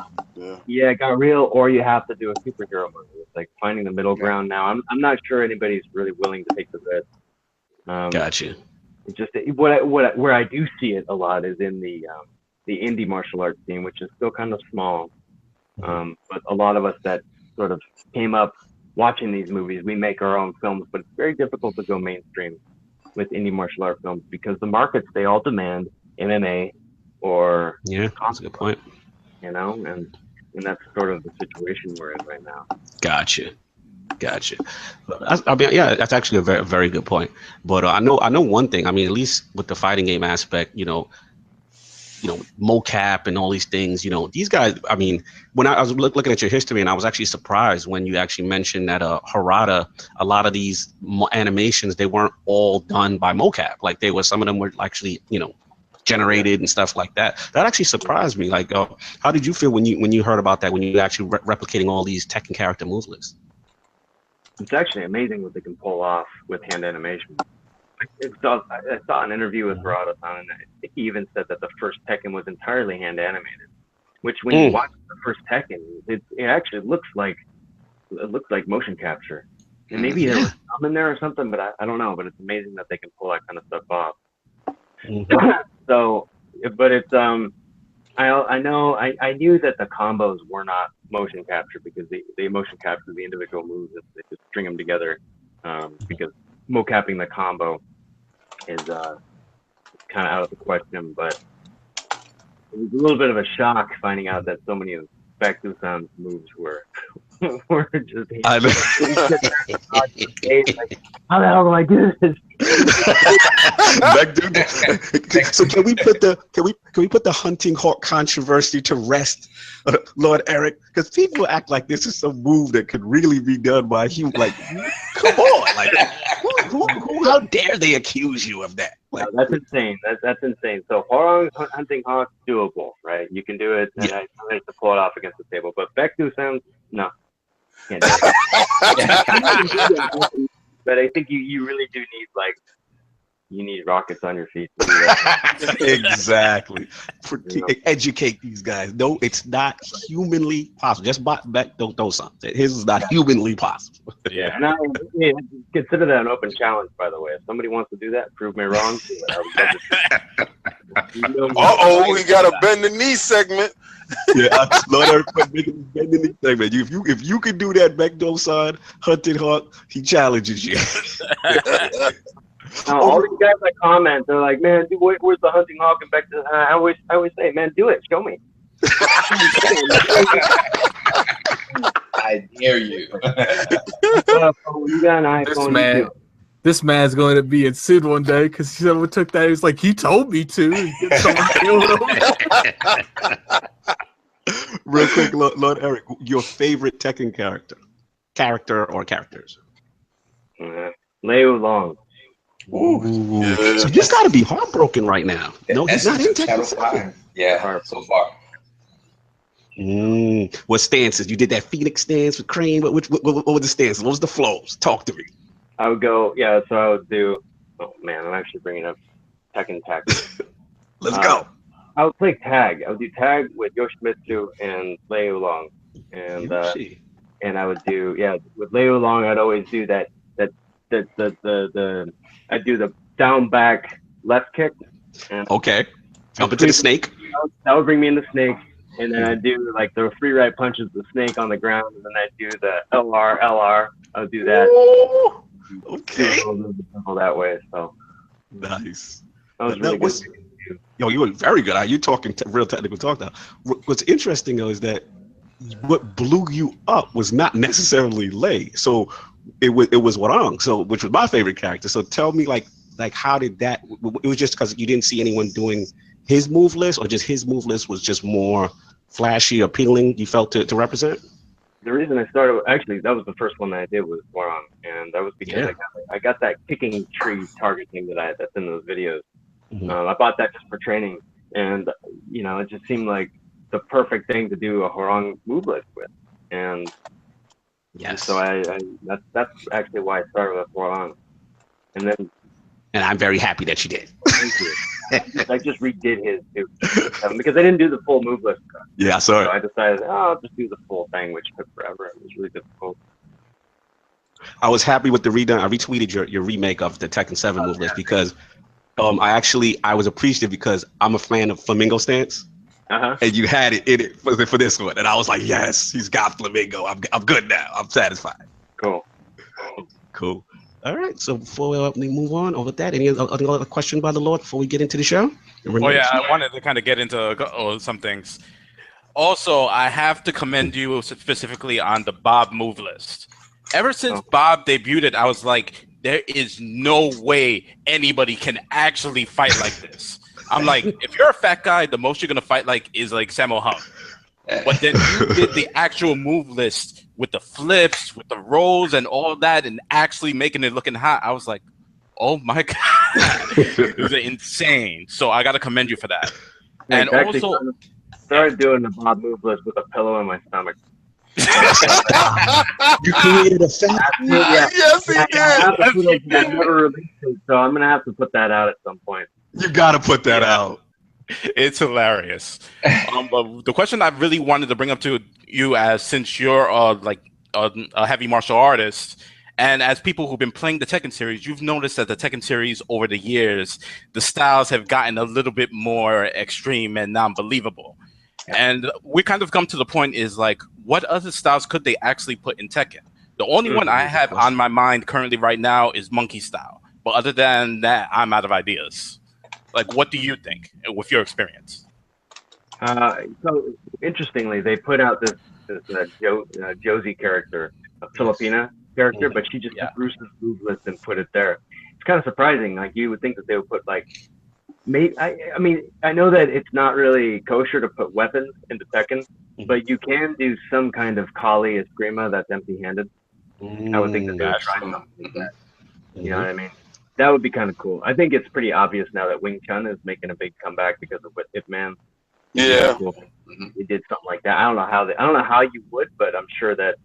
Yeah, it got real, or you have to do a superhero movie. It's like finding the middle ground now. I'm not sure anybody's really willing to take the risk. Gotcha. Just where I do see it a lot is in the indie martial arts scene, which is still kind of small. But a lot of us that sort of came up watching these movies, we make our own films, but it's very difficult to go mainstream with indie martial art films because the markets, they all demand MMA or that's a good point. You know, and that's sort of the situation we're in right now. Gotcha. I mean, yeah, that's actually a very, very good point. But I know one thing. I mean, at least with the fighting game aspect, you know, MoCap and all these things. You know, these guys. I mean, when I was looking at your history, and I was actually surprised when you actually mentioned that Harada, a lot of these animations, they weren't all done by MoCap. Like some of them were actually, you know, generated and stuff like that. That actually surprised me. Like, how did you feel when you heard about that? When you actually replicating all these Tekken character movelets? It's actually amazing what they can pull off with hand animation. I saw an interview with Harada-san, and I think he even said that the first Tekken was entirely hand animated. Which, when you watch the first Tekken, it actually looks like motion capture. And maybe there was some in there or something, but I don't know. But it's amazing that they can pull that kind of stuff off. So, but it's I knew that the combos were not motion capture because they motion capture the individual moves and they just string them together because mocapping the combo is kind of out of the question. But it was a little bit of a shock finding out that so many of Baek-doo-san's moves were just like, how the hell do I do this? So can we put the hunting hawk controversy to rest, Lord Eric? Because people act like this is some move that could really be done by a human. Like, come on, like, who? How dare they accuse you of that? Like, no, that's insane. That's insane. So Horong hunting hawk doable, right? You can do it, and I have to pull it off against the table. But Baek-doo-san, no. Can't do it. But I think you really do need you need rockets on your feet to do that. Exactly. Educate these guys. No, it's not humanly possible. Just back don't something. His is not humanly possible. Yeah. Now, consider that an open challenge, by the way. If somebody wants to do that, prove me wrong. We got a bend the knee segment. Yeah, Lord Eric making this bend the knee segment. If you can do that, Baek-doo-san, Hunted Hawk, he challenges you. Now, all these guys that comment, they're like, "Man, dude, where's the hunting hawk?" And back to I always say, "Man, do it, show me." I dare you. You got an iPhone. This man's going to be in Sid one day because someone took that. He's like, he told me to. Real quick, Lord Eric, your favorite Tekken character or characters? Leo Long. Ooh. So you got to be heartbroken right now. No, he's not in Tekken. Yeah, so far. What stances? You did that Phoenix stance with Cream. What were the stances? What was the flows? Talk to me. I would go, so I would do, oh man, I'm actually bringing up Tekken Tag. Let's go. I would play tag. I would do tag with Yoshimitsu and Leo Long. And I would do, with Leo Long, I'd always do I'd do the down back left kick. And okay. Up into the snake. That would bring me in the snake. and then I do like the free right punches the snake on the ground, and then I do the LR. I'll do that. Ooh, okay. That way. So nice. that was really good. Yo, you were very good. You talking real technical talk now. What's interesting though is that what blew you up was not necessarily Lei. So it was Warang. So which was my favorite character. So tell me like how did that? It was just because you didn't see anyone doing his move list, or just his move list was just more flashy, appealing. You felt to represent. The reason I started, actually, that was the first one that I did was Warang, and that was because I got that kicking tree target thing that's in those videos. Mm-hmm. I bought that just for training, and you know, it just seemed like the perfect thing to do a Warang move list with, and so that's actually why I started with Warang, and I'm very happy that you did. Thank you. I just redid his too, because I didn't do the full move list. Yeah, sorry. So I decided, I'll just do the full thing, which took forever. It was really difficult. I was happy with the redone. I retweeted your remake of the Tekken 7 move list because I was appreciative because I'm a fan of Flamingo stance. And you had it in it for this one, and I was like, yes, he's got Flamingo. I'm good now. I'm satisfied. Cool. All right. So before we move on over that, any other question by the Lord before we get into the show? I wanted to kind of get into some things. Also, I have to commend you specifically on the Bob move list. Ever since Bob debuted, I was like, there is no way anybody can actually fight like this. I'm like, if you're a fat guy, the most you're gonna fight like is like Sammo Hung. But then you did the actual move list with the flips, with the rolls and all that, and actually making it looking hot. I was like, oh my God. It was insane. So I got to commend you for that. Yeah, and also, started doing the Bob move list with a pillow in my stomach. You created a fat. Yes, he did. I never released it, so I'm going to have to put that out at some point. You got to put that out. It's hilarious. But the question I really wanted to bring up to you, as since you're a heavy martial artist, and as people who've been playing the Tekken series, you've noticed that the Tekken series over the years, the styles have gotten a little bit more extreme and non-believable. And we kind of come to the point is like, what other styles could they actually put in Tekken? The only one I have on my mind currently right now is monkey style. But other than that, I'm out of ideas. Like, what do you think with your experience? So interestingly, they put out this Josie character, a Filipina character, but she just took Bruce's move list and put it there. It's kind of surprising. Like, you would think that they would put like, I mean, I know that it's not really kosher to put weapons into Tekken, but you can do some kind of Kali Eskrima that's empty-handed. I would think that they would try something like that. You know what I mean? That would be kind of cool. I think it's pretty obvious now that Wing Chun is making a big comeback because of Ip Man. Yeah, he did something like that. I don't know how you would, but I'm sure that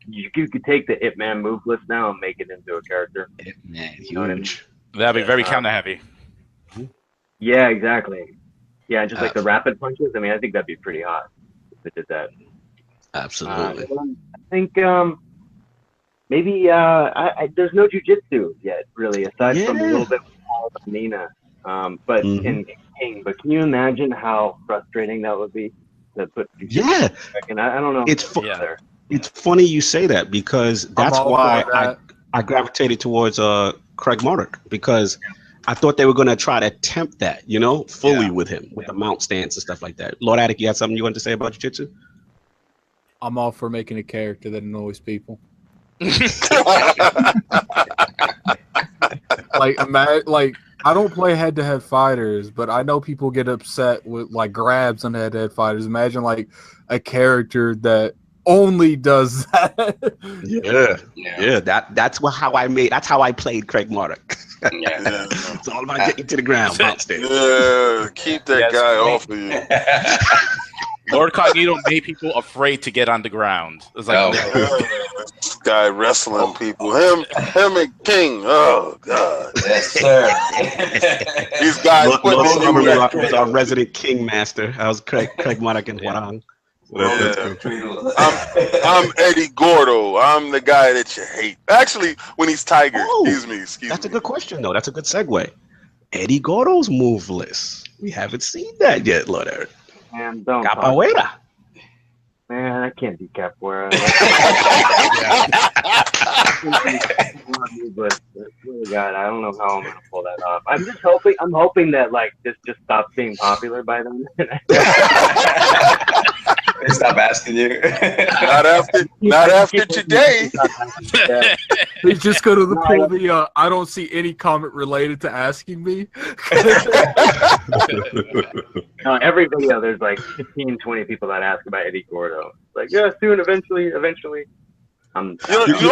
you could take the Ip Man move list now and make it into a character. Ip Man, you know what I mean? That'd be very counter heavy. Yeah, exactly. Yeah, just like the rapid punches. I mean, I think that'd be pretty hot if they did that. Absolutely. I think maybe there's no jujitsu yet, really, aside from a little bit of Nina. But in King, but can you imagine how frustrating that would be to put jujitsu back in? I don't know. It's funny you say that because that's why I gravitated towards Craig Murdoch, because I thought they were going to try to attempt that, fully with him, with the mount stance and stuff like that. Lord Attic, you had something you wanted to say about jiu-jitsu? I'm all for making a character that annoys people. Like I don't play head-to-head fighters, but I know people get upset with like grabs on head-to-head fighters. Imagine like a character that only does that. That's how I played Craig Murdoch. It's all about getting to the ground. Keep that guy off of you. Lord Cognito made people afraid to get on the ground. It's like this guy wrestling people. Him and King. Oh God. Yes, sir. These guys was our resident King master. I was Craig Murdoch and Warang. I'm Eddie Gordo. I'm the guy that you hate. Actually, when he's Tiger. Excuse me. That's a good question, though. That's a good segue. Eddie Gordo's move list. We haven't seen that yet, Lord Eric. Man, don't Capoeira. Man, I can't do capoeira. But really, God, I don't know how I'm gonna pull that off. I'm hoping that like this just stops being popular by then. They stop asking you. Not after today. They just go to the pool. I don't see any comment related to asking me. Every video, there's like 15, 20 people that ask about Eddie Gordo. Like, yeah, soon, eventually. You know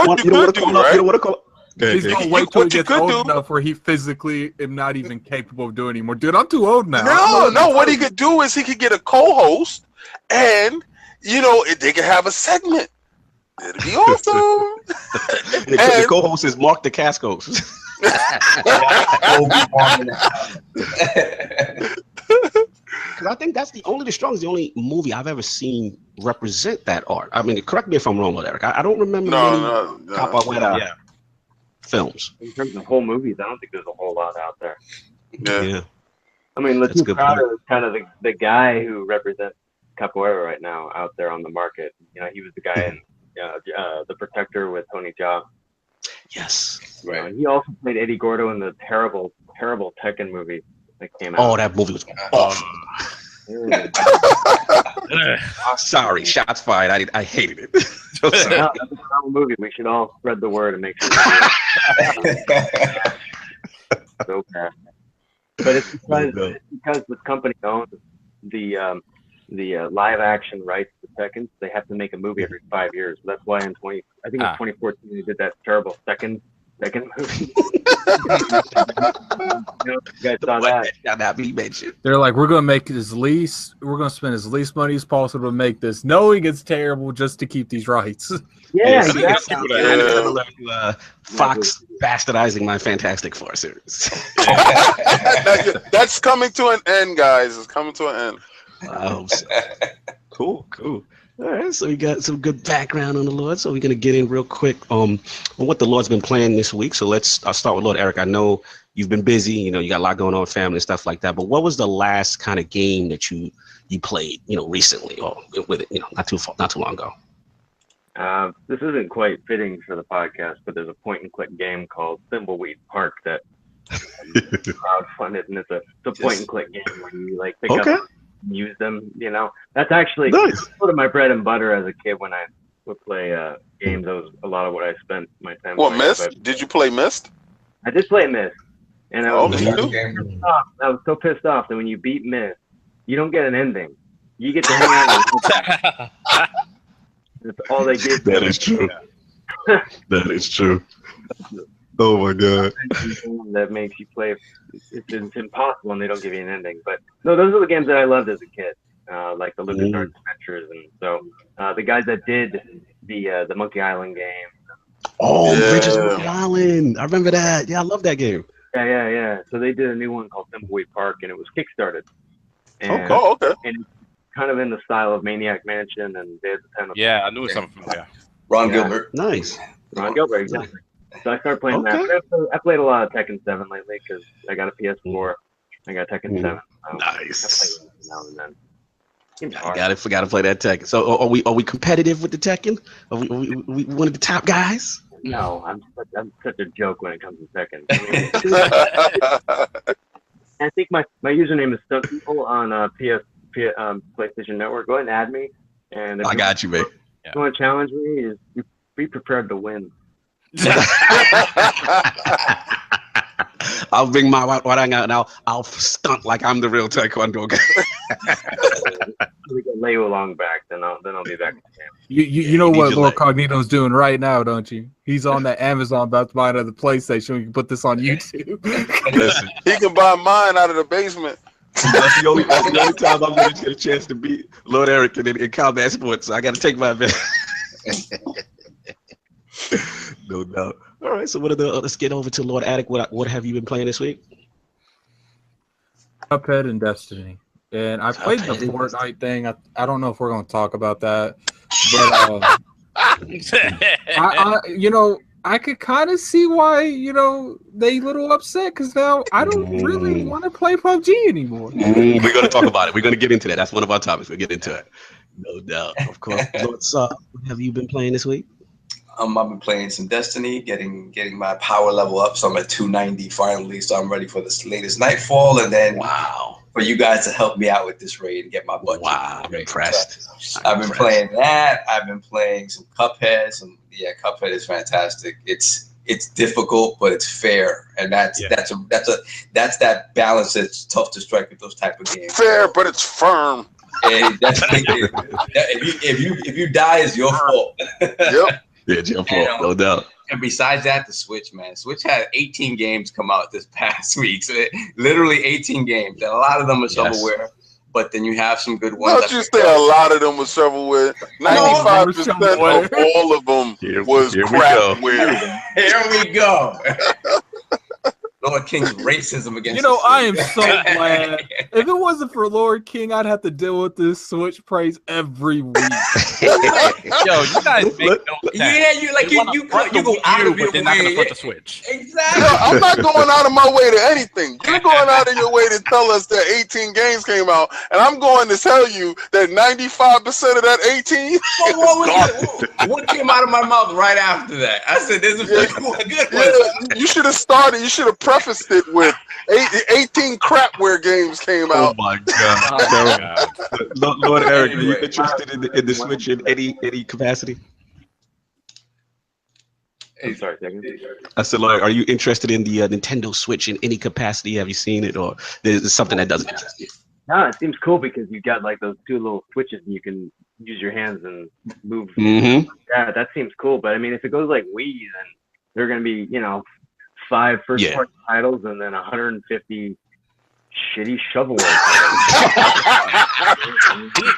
what you could do, right? You don't want to call. He's gonna wait till he gets old enough where he physically is not even capable of doing anymore. Dude, I'm too old now. No. What he could do is he could get a co-host, and they could have a segment. It'd be awesome. The co-host is Mark the Cascos. Because I think that's the only movie I've ever seen represent that art. I mean, correct me if I'm wrong, Eric. I don't remember many capoeira films. In terms of whole movies, I don't think there's a whole lot out there. Yeah. I mean, Latif Crowder is kind of the guy who represents capoeira right now out there on the market. He was the guy in The Protector with Tony Jaa. Yes. Right. He also played Eddie Gordo in the terrible, terrible Tekken movie that came out. Oh, that movie was awful. Sorry, shots fired. I hated it. No, that's a terrible movie. We should all spread the word and make sure. So bad. But it's because this company owns the live action rights to Tekken. They have to make a movie every 5 years. So that's why in 2014 they did that terrible second movie. You guys saw that? Not be mentioned. They're like, we're gonna spend as least money as possible to make this, knowing it's terrible just to keep these rights. Yeah, exactly. Fox bastardizing my Fantastic Four series. That's coming to an end, guys. It's coming to an end. Cool. All right, so we got some good background on the Lord. So we're gonna get in real quick on what the Lord's been playing this week. So I'll start with Lord Eric. I know you've been busy. You got a lot going on, family and stuff like that. But what was the last kind of game that you played, recently or with it, not too long ago? This isn't quite fitting for the podcast, but there's a point-and-click game called Thimbleweed Park that crowdfunded, and it's a point-and-click game where you pick up and use them. That's actually sort of my bread and butter as a kid when I would play games. That was a lot of what I spent my time. What, Myst? Did you play Myst? I did play Myst, and I was so pissed off that when you beat Myst, you don't get an ending. You get to hang out. That's all they give. That is true. That is true. Oh my God. That makes you play. It's impossible, and they don't give you an ending. But no, those are the games that I loved as a kid, like the LucasArts Adventures, and so the guys that did the Monkey Island game. Oh, Bridges of Monkey Island! I remember that. Yeah, I love that game. Yeah. So they did a new one called Thimbleweed Park, and it was kickstarted. And, okay. And it's kind of in the style of Maniac Mansion and Day of the Tentacle. Yeah, I knew something familiar. Ron Gilbert. Nice. Ron Gilbert, exactly. So I started playing that. I played a lot of Tekken 7 lately because I got a PS4. I got Tekken 7. Nice. I play now and then. Forgot to play that Tekken. So are we competitive with the Tekken? Are we one of the top guys? No, I'm such a joke when it comes to Tekken. I think my username is StuntPeople on PlayStation Network. Go ahead and add me. And if I got you, man. If you want to challenge me, be prepared to win. I'll bring my what I got now. I'll stunt like I'm the real Taekwondo guy. We can lay you along back, then I'll be back. You know what Lord Cognito's doing right now, don't you? He's on that Amazon about to buy another PlayStation. We can put this on YouTube. Listen, he can buy mine out of the basement. That's the only time I'm going to get a chance to beat Lord Eric in combat sports. So I got to take my advantage. No doubt. All right, so let's get over to Lord Attic. What have you been playing this week? Cuphead and Destiny. And I played the Fortnite thing. I don't know if we're going to talk about that. But I could kind of see why, they little upset because now I don't really want to play PUBG anymore. We're going to talk about it. We're going to get into that. That's one of our topics. We'll get into it. No doubt. Of course. What have you been playing this week? I've been playing some Destiny, getting my power level up. So I'm at 290 finally. So I'm ready for this latest Nightfall. And then for you guys to help me out with this raid and get my budget. Wow, I'm impressed. So I've been playing that. I've been playing some Cuphead. Cuphead is fantastic. It's difficult, but it's fair, and that's that balance that's tough to strike with those type of games. Fair, but it's firm. And if you die, it's your fault. Yep. Yeah, it's your fault, no doubt. And besides that, the Switch, man. Switch had 18 games come out this past week. So literally 18 games. And a lot of them are shovelware. But then you have some good ones. Not just say a lot of them were shovelware. 95% of all of them was crapware. Here we go. Lord King's racism against I am so glad. If it wasn't for Lord King, I'd have to deal with this Switch praise every week. Yo, you guys make no sense. Yeah, you go out of your way. They're not gonna put the Switch. Exactly. No, I'm not going out of my way to anything. You're going out of your way to tell us that 18 games came out, and I'm going to tell you that 95% of that 18. What came out of my mouth right after that? I said, "There's a good one." You should have started. You should have prefaced it with 18 crapware games came out. Oh my God. Lord Eric, are you interested in the Switch in any capacity? I'm sorry, second. I said, Lord, are you interested in the Nintendo Switch in any capacity? Have you seen it, or there's something that doesn't interest you? No, it seems cool because you've got like those two little switches and you can use your hands and move. Mm-hmm. Yeah, that seems cool. But I mean, if it goes like Wii, then they're going to be, 5 first-party titles and then 150 shitty shovelware.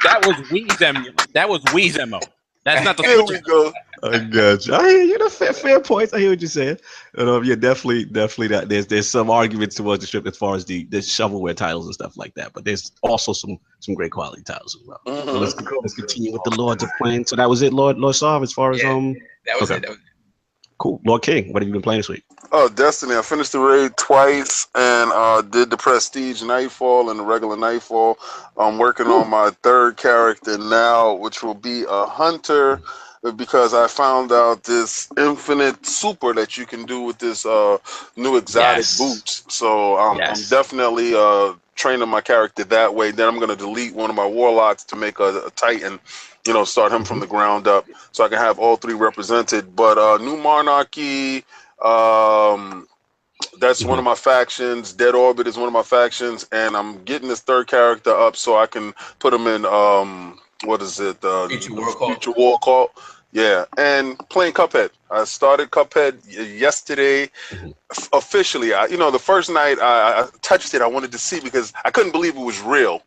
That was Wii's MO. That's not the Here we go. I got you. I hear you. Fair points. I hear what you're saying. Definitely that. There's some arguments towards the strip as far as the shovelware titles and stuff like that. But there's also some great quality titles as well. Mm-hmm. So let's continue with the Lords of playing. So that was it, Lord Sav, as far as that was it. Cool. Lord King, what have you been playing this week? Oh, Destiny. I finished the raid twice and did the Prestige Nightfall and the regular Nightfall. I'm working on my third character now, which will be a hunter, because I found out this infinite super that you can do with this new exotic boots. So I'm definitely training my character that way. Then I'm going to delete one of my warlocks to make a Titan. Start him from the ground up so I can have all three represented. But New Monarchy, that's one of my factions. Dead Orbit is one of my factions. And I'm getting this third character up so I can put him in, Future War Call. Yeah, and playing Cuphead. I started Cuphead yesterday officially. The first night I touched it, I wanted to see because I couldn't believe it was real.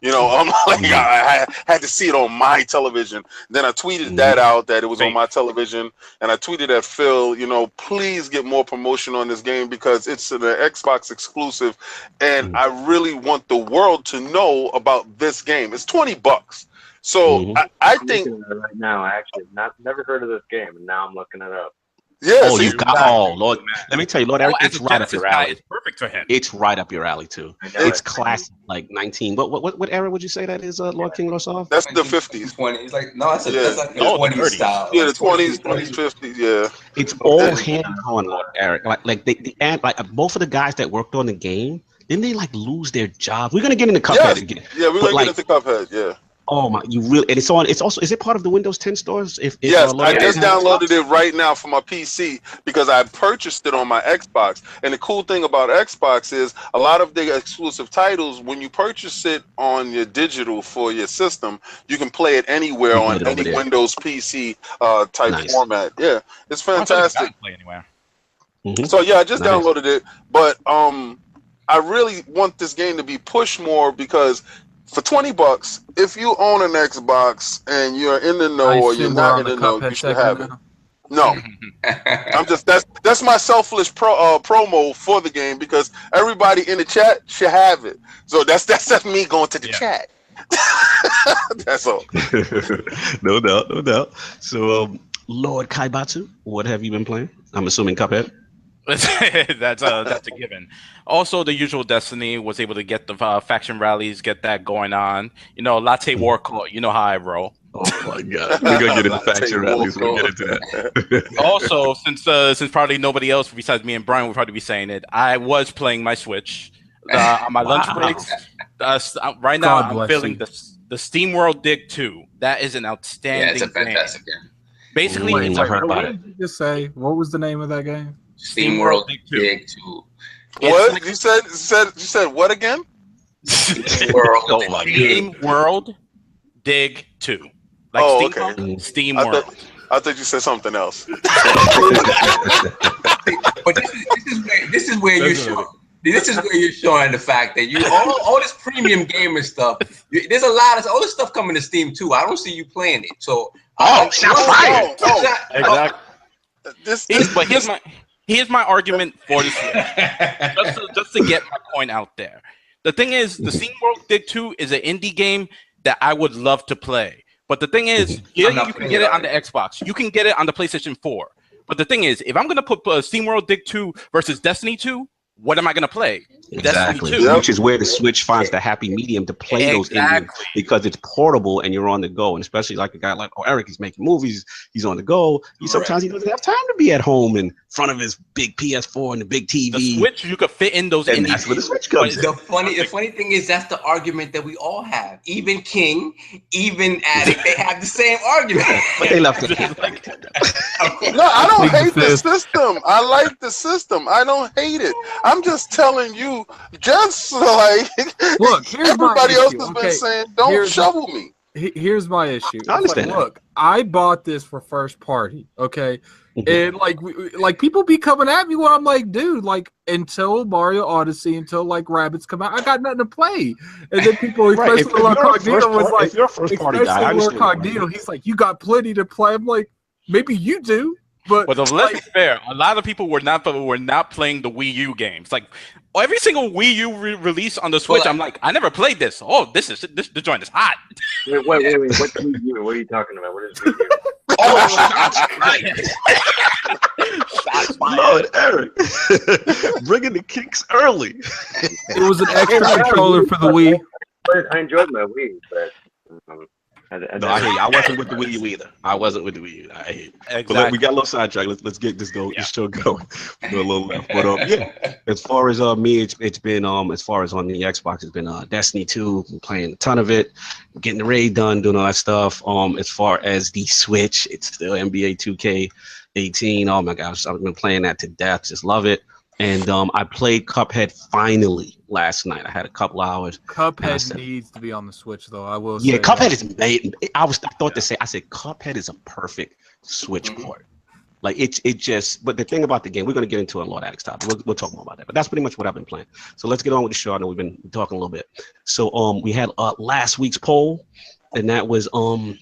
I'm like, I had to see it on my television. Then I tweeted that out, that it was on my television. And I tweeted at Phil, please get more promotion on this game because it's an Xbox exclusive. And I really want the world to know about this game. It's $20. So I think right now, I actually never heard of this game. And now I'm looking it up. Yeah, you've got Lord. Let me tell you, Lord Eric, it's right up your alley. It's perfect for him. It's right up your alley too. It's classic, like 19. What era would you say that is, Lord King Lorsav? That's the 50s. 20s. Like that's like the 20s style. Yeah, the 20s, 50s. Yeah. It's all hand-drawn, Lord Eric. Like both of the guys that worked on the game, didn't they lose their jobs? We're gonna get into Cuphead again. Yeah, we're gonna get into Cuphead. Yeah. Oh my! You really? And it's on. It's also. Is it part of the Windows 10 stores? Yes, I just downloaded it right now for my PC because I purchased it on my Xbox. And the cool thing about Xbox is a lot of the exclusive titles. When you purchase it on your digital for your system, you can play it anywhere on any Windows PC type format. Yeah, it's fantastic. Play anywhere. So yeah, I just downloaded it, but I really want this game to be pushed more because. For $20, if you own an Xbox and you're in the know or you're not in the know, you should have it. No, I'm just that's my selfless promo for the game because everybody in the chat should have it. So that's me going to the chat. That's all. No doubt. So Lord Kaibatsu, what have you been playing? I'm assuming Cuphead. That's a given. Also, the usual Destiny was able to get the faction rallies, get that going on. You know, Latte War Call. You know how I roll. Oh my god, we're gonna get into faction rallies. We'll get into that. Also, since probably nobody else besides me and Brian would probably be saying it, I was playing my Switch on my lunch breaks. Right now, I'm feeling the Steam World Dig 2. That is an outstanding it's a fantastic game. Basically, I've heard about it. What did you just say? What was the name of that game? Steam World Dig 2. What you said? You said what again? Steam World. Oh my Steam World Dig 2. Like okay. Steam World. I thought you said something else. But this is where you're showing. This is where you're showing the fact that you all this premium gamer stuff. There's a lot of all this stuff coming to Steam too. I don't see you playing it. So Exactly. But here's my argument for this. just to get my point out there. The thing is, the Steam World Dig 2 is an indie game that I would love to play. But the thing is, you can get it on the Xbox. You can get it on the PlayStation 4. But the thing is, if I'm going to put Steam World Dig 2 versus Destiny 2, what am I going to play? Exactly, which is where the Switch finds the happy medium to play those indie because it's portable and you're on the go. And especially like a guy like Eric, he's making movies, he's on the go. Sometimes he doesn't have time to be at home in front of his big PS4 and the big TV. The Switch, you could fit in those and indie. That's where the Switch comes in. The funny thing is that's the argument that we all have. Even King, even Addict, they have the same argument. But they left it. No, I don't hate the system. I like the system. I don't hate it. I'm just telling you, just like look, here's everybody else issue. has been saying, don't shovel me. Here's my issue. I understand. Look, I bought this for first party, okay? And like people be coming at me when I'm like, dude, like until Mario Odyssey, until like Rabbids come out, I got nothing to play. And then people, especially Lord Cognito, was like, if you're a first party guy, Lord Cognito, he's like, you got plenty to play. I'm like, maybe you do. But let's be fair, a lot of people were not playing the Wii U games. Like every single Wii U release on the Switch, I'm like, I never played this. Oh, this the joint is hot. Wait. What Wii U? What are you talking about? What is Wii U? Lord Eric, bringing the kicks early. It was an extra controller for the Wii. I enjoyed my Wii, but. I hear you. I wasn't with the Wii U either. I wasn't with the Wii U. I hear you. Exactly. But we got a little sidetracked. Let's get this show going. We're a little left. But yeah, as far as me, it's been as far as on the Xbox, it's been Destiny 2. I'm playing a ton of it, getting the raid done, doing all that stuff. As far as the Switch, it's still NBA 2K18. Oh my gosh, I've been playing that to death. Just love it. And I played Cuphead finally last night. I had a couple hours. Cuphead needs to be on the Switch, though. I will. Yeah, Cuphead is made. I thought to say. I said Cuphead is a perfect Switch port. Like it just. But the thing about the game, we're going to get into a Lord Addict's topic. We'll talk more about that. But that's pretty much what I've been playing. So let's get on with the show. I know we've been talking a little bit. So we had last week's poll, and that was the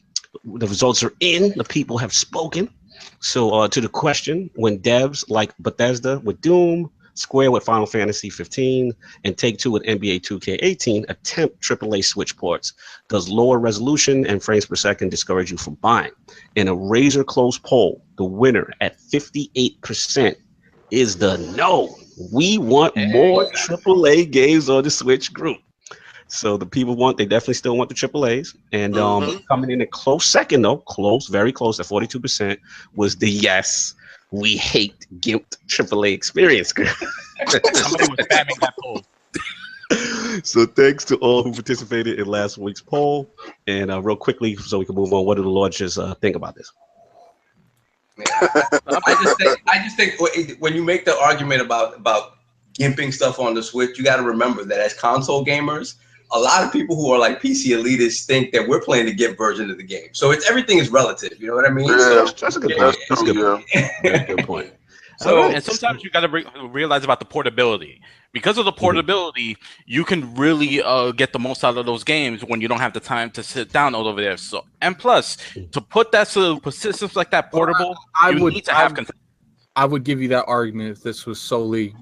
results are in. The people have spoken. So to the question, when devs like Bethesda with Doom, Square with Final Fantasy 15, and Take-Two with NBA 2K18 attempt AAA Switch ports, does lower resolution and frames per second discourage you from buying? In a razor-close poll, the winner at 58% is the no. We want more AAA games on the Switch group. So the people they definitely still want the AAAs. And coming in a close second, though, very close at 42%, was the yes. We hate gimped AAA experience. Somebody was spamming that poll. So thanks to all who participated in last week's poll. And real quickly, so we can move on, what do the Lords just think about this? I just think when you make the argument about gimping stuff on the Switch, you got to remember that as console gamers, a lot of people who are like PC elitists think that we're playing the GIMP version of the game. So everything is relative. You know what I mean? Yeah, that's a good point. That's a good point. So, and sometimes you got to realize about the portability. Because of the portability, you can really get the most out of those games when you don't have the time to sit down all over there. So, and plus, to put that systems like that portable, I would give you that argument if this was solely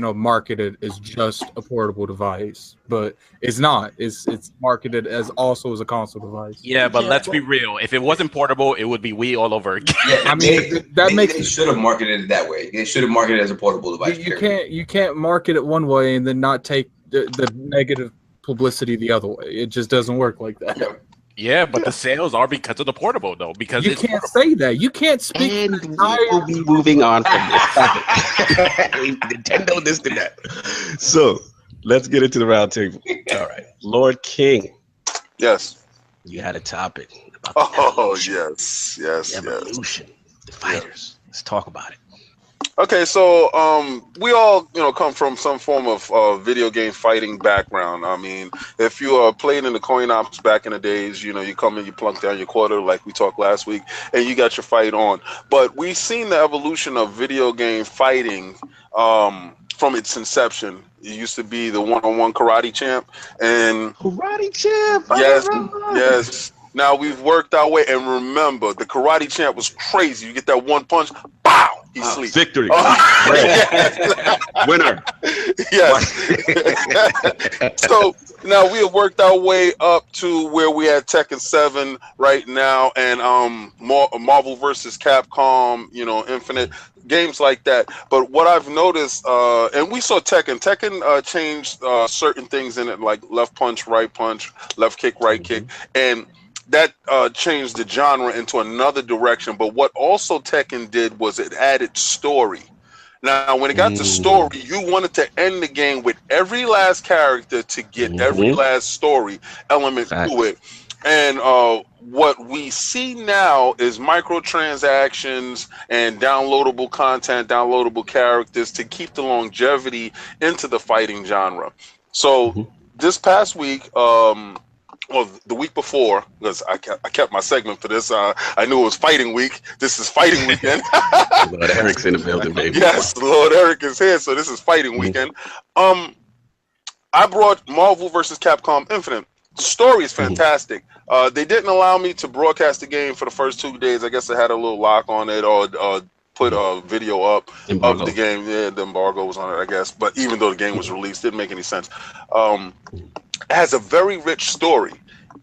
marketed as just a portable device, but it's not. It's marketed as also as a console device. Yeah, but let's be real. If it wasn't portable, it would be Wii all over again. Yeah, I mean, they should have marketed it that way. They should have marketed it as a portable device. You can't market it one way and then not take the negative publicity the other way. It just doesn't work like that. Yeah, but the sales are because of the portable, though. Because you can't say that. You can't speak. And we will be moving on from this topic. Nintendo, this and that. So let's get into the round table. All right, Lord King. Yes. You had a topic about yes. evolution. The fighters. Let's talk about it. Okay, so we all come from some form of video game fighting background. I mean, if you played in the coin ops back in the days, you come in, you plunk down your quarter like we talked last week, and you got your fight on. But we've seen the evolution of video game fighting from its inception. It used to be the one-on-one karate champ, and karate champ. Yes. Now we've worked our way, and remember, the karate champ was crazy. You get that one punch, pow, he sleeps. Victory. Winner. Yes. So now we have worked our way up to where we had Tekken 7 right now, and Marvel versus Capcom, Infinite, games like that. But what I've noticed, and we saw Tekken changed certain things in it, like left punch, right punch, left kick, right kick, and that changed the genre into another direction. But what also Tekken did was it added story. Now, when it got to story, you wanted to end the game with every last character to get every last story element to it. And what we see now is microtransactions and downloadable content, downloadable characters to keep the longevity into the fighting genre. So this past week, well, the week before, because I kept my segment for this. I knew it was fighting week. This is fighting weekend. Lord Eric's in the building, baby. Yes, Lord Eric is here, so this is fighting weekend. I brought Marvel versus Capcom Infinite. Story is fantastic. They didn't allow me to broadcast the game for the first 2 days. I guess they had a little lock on it, or put a video up of the game. Yeah, the embargo was on it, I guess. But even though the game was released, didn't make any sense. It has a very rich story,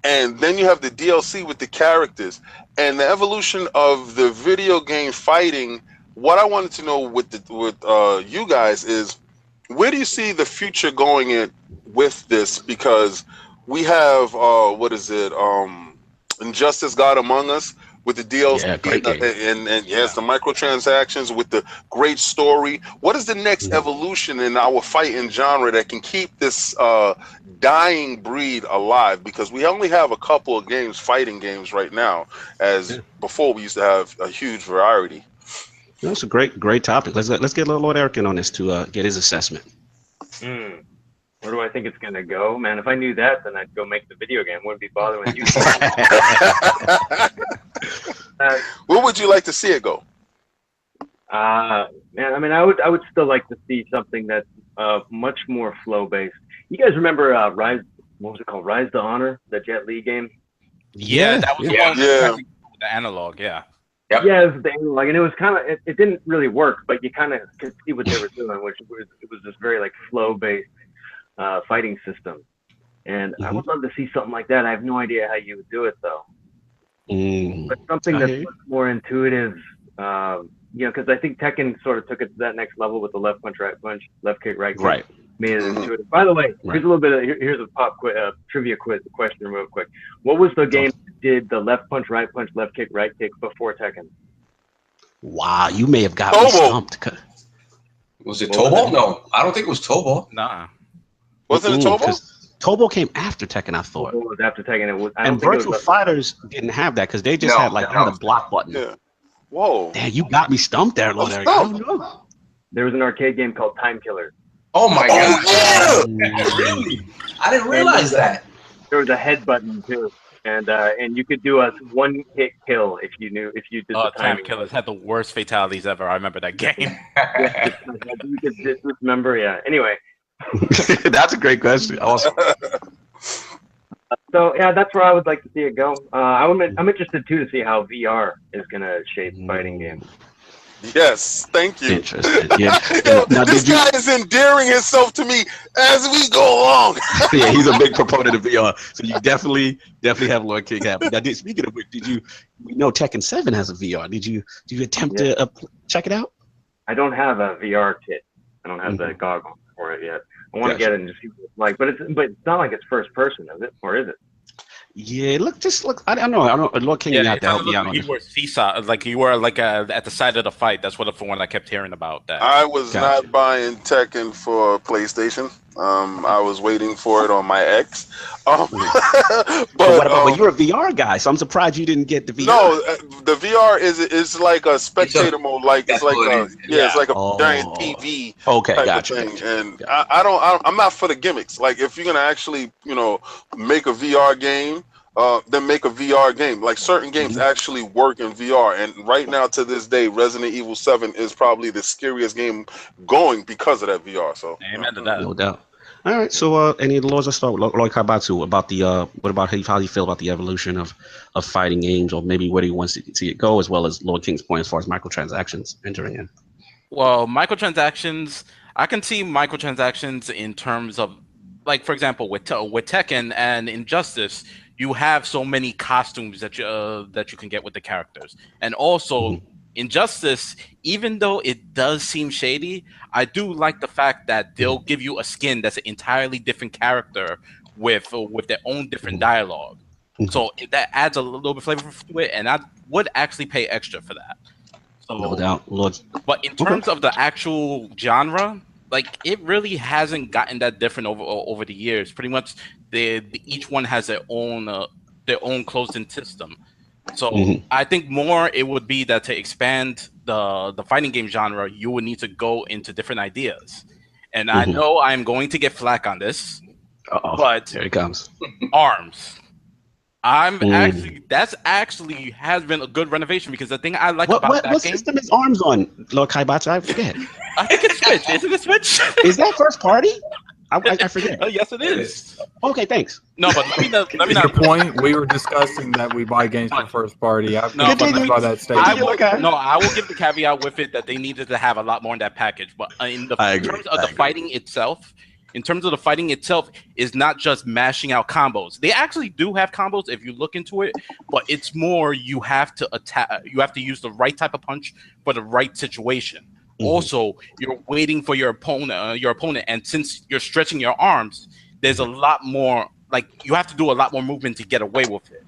and then you have the DLC with the characters and the evolution of the video game fighting. What I wanted to know with you guys is, where do you see the future going in with this? Because we have Injustice: God Among Us with the DLC, and yes, the microtransactions with the great story. What is the next evolution in our fighting genre that can keep this dying breed alive? Because we only have a couple of fighting games right now, as before we used to have a huge variety. That's a great topic. Let's get Lord Eric in on this to get his assessment. Where do I think it's gonna go, man? If I knew that, then I'd go make the video game. Wouldn't be bothering you. Where would you like to see it go? Man, I mean, I would still like to see something that's much more flow based. You guys remember Rise? What was it called? Rise to Honor, the Jet Li game. Yeah, that was the analog. Yeah. Yep. Yeah, it was the analog, and it was kind of it didn't really work, but you kind of could see what they were doing, which was this very like flow based fighting system. And I would love to see something like that. I have no idea how you would do it though. But something that's much more intuitive, because I think Tekken sort of took it to that next level with the left punch, right punch, left kick, right kick. Right. Made it intuitive. By the way, here's a little bit of here's a pop trivia question real quick. What was the game that did the left punch, left kick, right kick before Tekken? Wow, you may have got me stumped. Was it Tobo? No, I don't think it was Tobo. Nah. Wasn't it Tobo? Tobo came after Tekken, I thought. Tobo was after Tekken. And Virtual Fighters didn't have that because they just had like the block button. Yeah. Whoa. Damn, you got me stumped there, Lord Eric. I don't know. There was an arcade game called Time Killer. Oh my God! I didn't realize that. There was a head button too, and you could do a one hit kill if you did the timing. Time Killers had the worst fatalities ever. I remember that game. You could dismember. Yeah. Anyway. That's a great question. Awesome. So yeah, that's where I would like to see it go. I'm interested too to see how VR is gonna shape fighting games. Yes, thank you. Interesting. Yeah. Yo, this guy is endearing himself to me as we go along. Yeah, he's a big proponent of VR. So you definitely have Lord King happy. Now, speaking of which, we know Tekken 7 has a VR. Did you attempt to check it out? I don't have a VR kit. I don't have the goggles for it yet. I want to get it and just see what it's like. But it's not like it's first person, is it? Or is it? Yeah, look. I don't know. Lord King, you have to help me out on this. You were seesaw, like you were like at the side of the fight. That's what the one I kept hearing about. That I was not buying Tekken for PlayStation. I was waiting for it on my X. But you're a VR guy, so I'm surprised you didn't get the VR. No, the VR is like a spectator mode. Like it's like it's like a giant TV. Okay, gotcha. And I'm not for the gimmicks. Like if you're gonna actually make a VR game. Then make a VR game. Like certain games actually work in VR, and right now to this day, Resident Evil 7 is probably the scariest game going because of that VR. So, amen to that. No doubt. All right. So, any of the laws? Let's start with Lord Kaibatsu. About the what about how you feel about the evolution of fighting games, or maybe where do you want to see it go, as well as Lord King's point as far as microtransactions entering in. Well, microtransactions. I can see microtransactions in terms of, like, for example, with Tekken and Injustice. You have so many costumes that you can get with the characters, and also Injustice. Even though it does seem shady, I do like the fact that they'll give you a skin that's an entirely different character with their own different dialogue. So that adds a little bit of flavor to it, and I would actually pay extra for that. So, no doubt, Lord. But in terms of the actual genre, like it really hasn't gotten that different over the years. Pretty much, each one has their own closed-in system. So I think more it would be that to expand the fighting game genre, you would need to go into different ideas. And I know I'm going to get flack on this, but here it comes. ARMS. That's actually has been a good renovation, because the thing I like about that game. What system is ARMS on, Lord Kaibatsu? I forget. I think it's Switch. Isn't it Switch? Is that first party? I forget. Yes, it is. Okay, thanks. No, but let me not. Your point. We were discussing that we buy games for first party. I will give the caveat with it that they needed to have a lot more in that package. But in terms of the fighting itself, is not just mashing out combos. They actually do have combos if you look into it, but it's more you have to attack. You have to use the right type of punch for the right situation. Also, you're waiting for your opponent, and since you're stretching your arms, there's a lot more. Like you have to do a lot more movement to get away with it.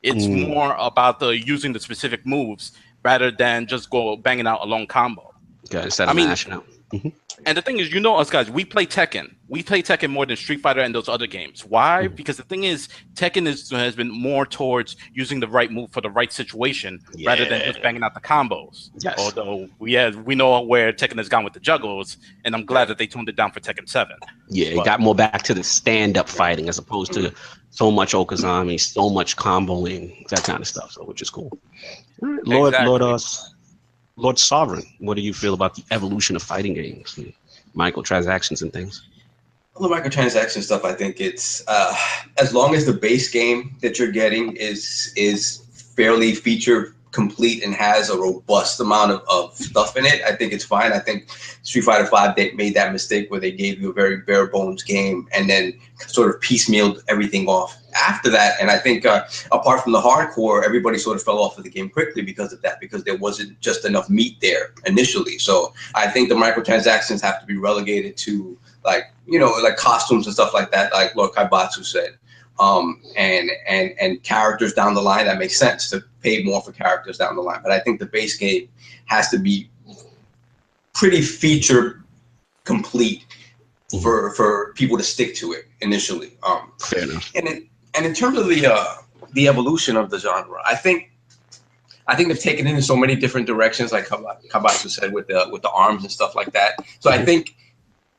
It's more about using the specific moves rather than just banging out a long combo. Okay, instead of mashing out. And the thing is, us guys, we play Tekken. We play Tekken more than Street Fighter and those other games. Why? Because the thing is, Tekken has been more towards using the right move for the right situation rather than just banging out the combos. Yes. Although, we know where Tekken has gone with the juggles, and I'm glad that they toned it down for Tekken 7. Yeah, it got more back to the stand-up fighting as opposed to so much Okazami, so much comboing, that kind of stuff. So, which is cool. All right, Lord Sovereign, what do you feel about the evolution of fighting games, microtransactions and things? Well, the microtransaction stuff, I think it's as long as the base game that you're getting is fairly feature complete and has a robust amount of stuff in it, I think it's fine. I think Street Fighter V, they made that mistake where they gave you a very bare bones game and then sort of piecemealed everything off after that. And I think apart from the hardcore, everybody sort of fell off of the game quickly because of that, because there wasn't just enough meat there initially. So I think the microtransactions have to be relegated to like costumes and stuff like that, like Lord Kaibatsu said. And characters down the line, that makes sense to pay more for characters down the line. But I think the base game has to be pretty feature complete for people to stick to it initially. Fair enough. And in terms of the evolution of the genre, I think they've taken it in so many different directions, like Kaibatsu said with the arms and stuff like that. So I think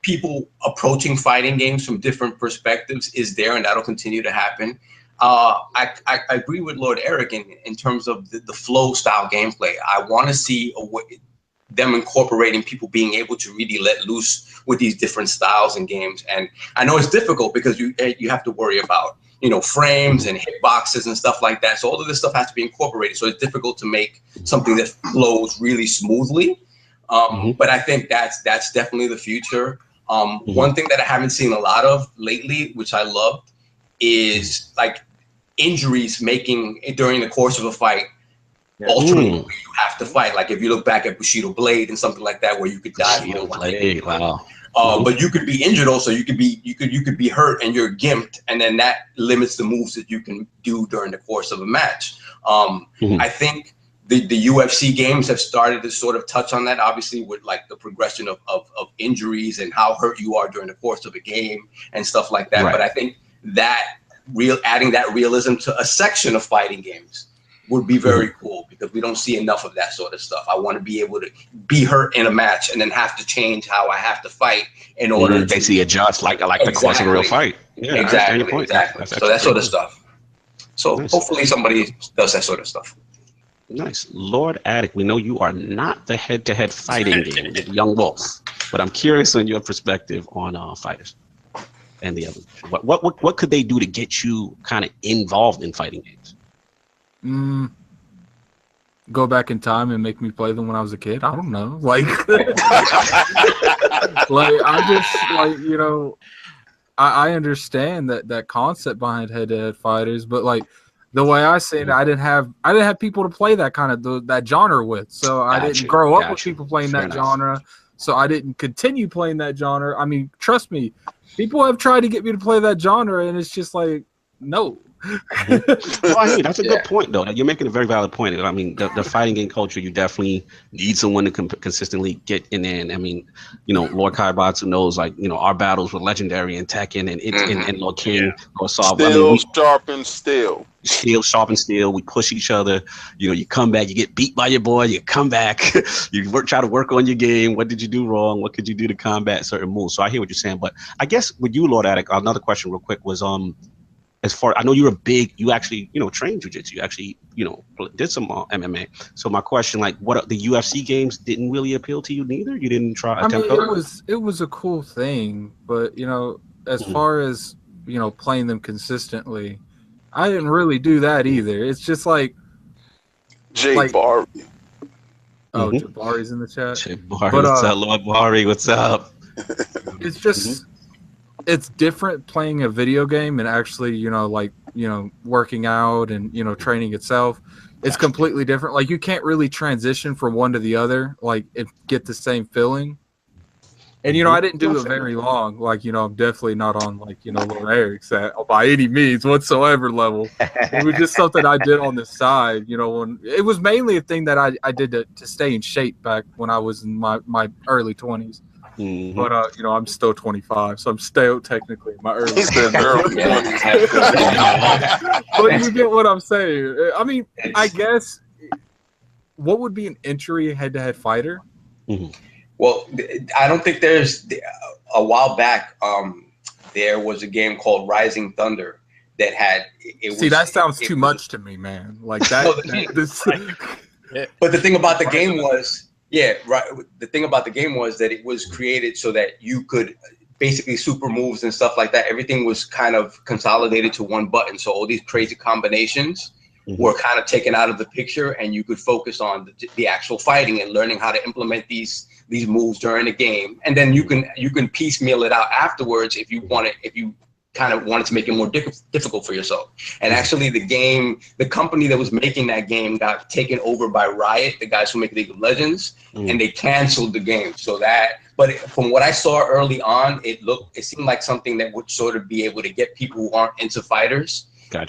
people approaching fighting games from different perspectives is there, and that'll continue to happen. I agree with Lord Eric in terms of the flow style gameplay. I want to see them incorporating people being able to really let loose with these different styles and games. And I know it's difficult because you have to worry about frames and hitboxes and stuff like that. So all of this stuff has to be incorporated. So it's difficult to make something that flows really smoothly. But I think that's definitely the future. One thing that I haven't seen a lot of lately, which I loved, is like injuries making during the course of a fight. Alternate way you have to fight. Like if you look back at Bushido Blade and something like that, where you could die. But you could be injured also. You could be hurt and you're gimped, and then that limits the moves that you can do during the course of a match. I think the UFC games have started to sort of touch on that, obviously, with like the progression of injuries and how hurt you are during the course of a game and stuff like that. Right. But I think that adding that realism to a section of fighting games would be very cool, because we don't see enough of that sort of stuff. I want to be able to be hurt in a match and then have to change how I have to fight in order to basically adjust like the course of a real fight. Yeah, exactly. So that sort of stuff. So hopefully somebody does that sort of stuff. Nice. Lord Attic, we know you are not the head-to-head fighting game with Young Wolf, but I'm curious on your perspective on fighters and the other. What could they do to get you kind of involved in fighting games? Go back in time and make me play them when I was a kid. I don't know. Like, I just like, I understand that concept behind head-to-head fighters, but like the way I see it, I didn't have people to play that kind of that genre with. So I didn't grow up with people playing that genre. So I didn't continue playing that genre. I mean, trust me, people have tried to get me to play that genre, and it's just like, no. That's a good point, though. You're making a very valid point. I mean, the fighting game culture, you definitely need someone to consistently get in there. And I mean, Lord Kaibatsu knows, like, our battles with Legendary and Tekken and Lord King or Solve. Steel sharpen steel. Steel sharpen steel. We push each other. You come back. You get beat by your boy. You come back. You try to work on your game. What did you do wrong? What could you do to combat certain moves? So I hear what you're saying, but I guess with you, Lord Attic, another question real quick was as far, I know you actually, trained jiu-jitsu. You actually, did some MMA. So my question, like, what the UFC games didn't really appeal to you neither? You didn't try attempt those? It was a cool thing, but as far as playing them consistently, I didn't really do that either. It's just like Bari. Oh, Jabari's in the chat. Jabari, what's up, Lord Bari? What's up? It's just. It's different playing a video game and actually, working out and, training itself. It's completely different. Like, you can't really transition from one to the other, like, and get the same feeling. And, I didn't do it very long. Like, I'm definitely not on, like, Lord Eric's by any means whatsoever level. It was just something I did on the side, when it was mainly a thing that I did to stay in shape back when I was in my early 20s. But I'm still 25, so I'm still technically in my early 20s. But you get what I'm saying. I mean, I guess what would be an entry head-to-head fighter? Well, I don't think there's. A while back, there was a game called Rising Thunder that had. That sounds too much to me, man. Like that. But the thing about the game was. Yeah, right. The thing about the game was that it was created so that you could basically super moves and stuff like that. Everything was kind of consolidated to one button. So all these crazy combinations were kind of taken out of the picture, and you could focus on the actual fighting and learning how to implement these moves during the game. And then you can piecemeal it out afterwards if you kind of wanted to make it more difficult for yourself. And actually the company that was making that game got taken over by Riot, the guys who make League of Legends, and they canceled the game. But from what I saw early on, it seemed like something that would sort of be able to get people who aren't into fighters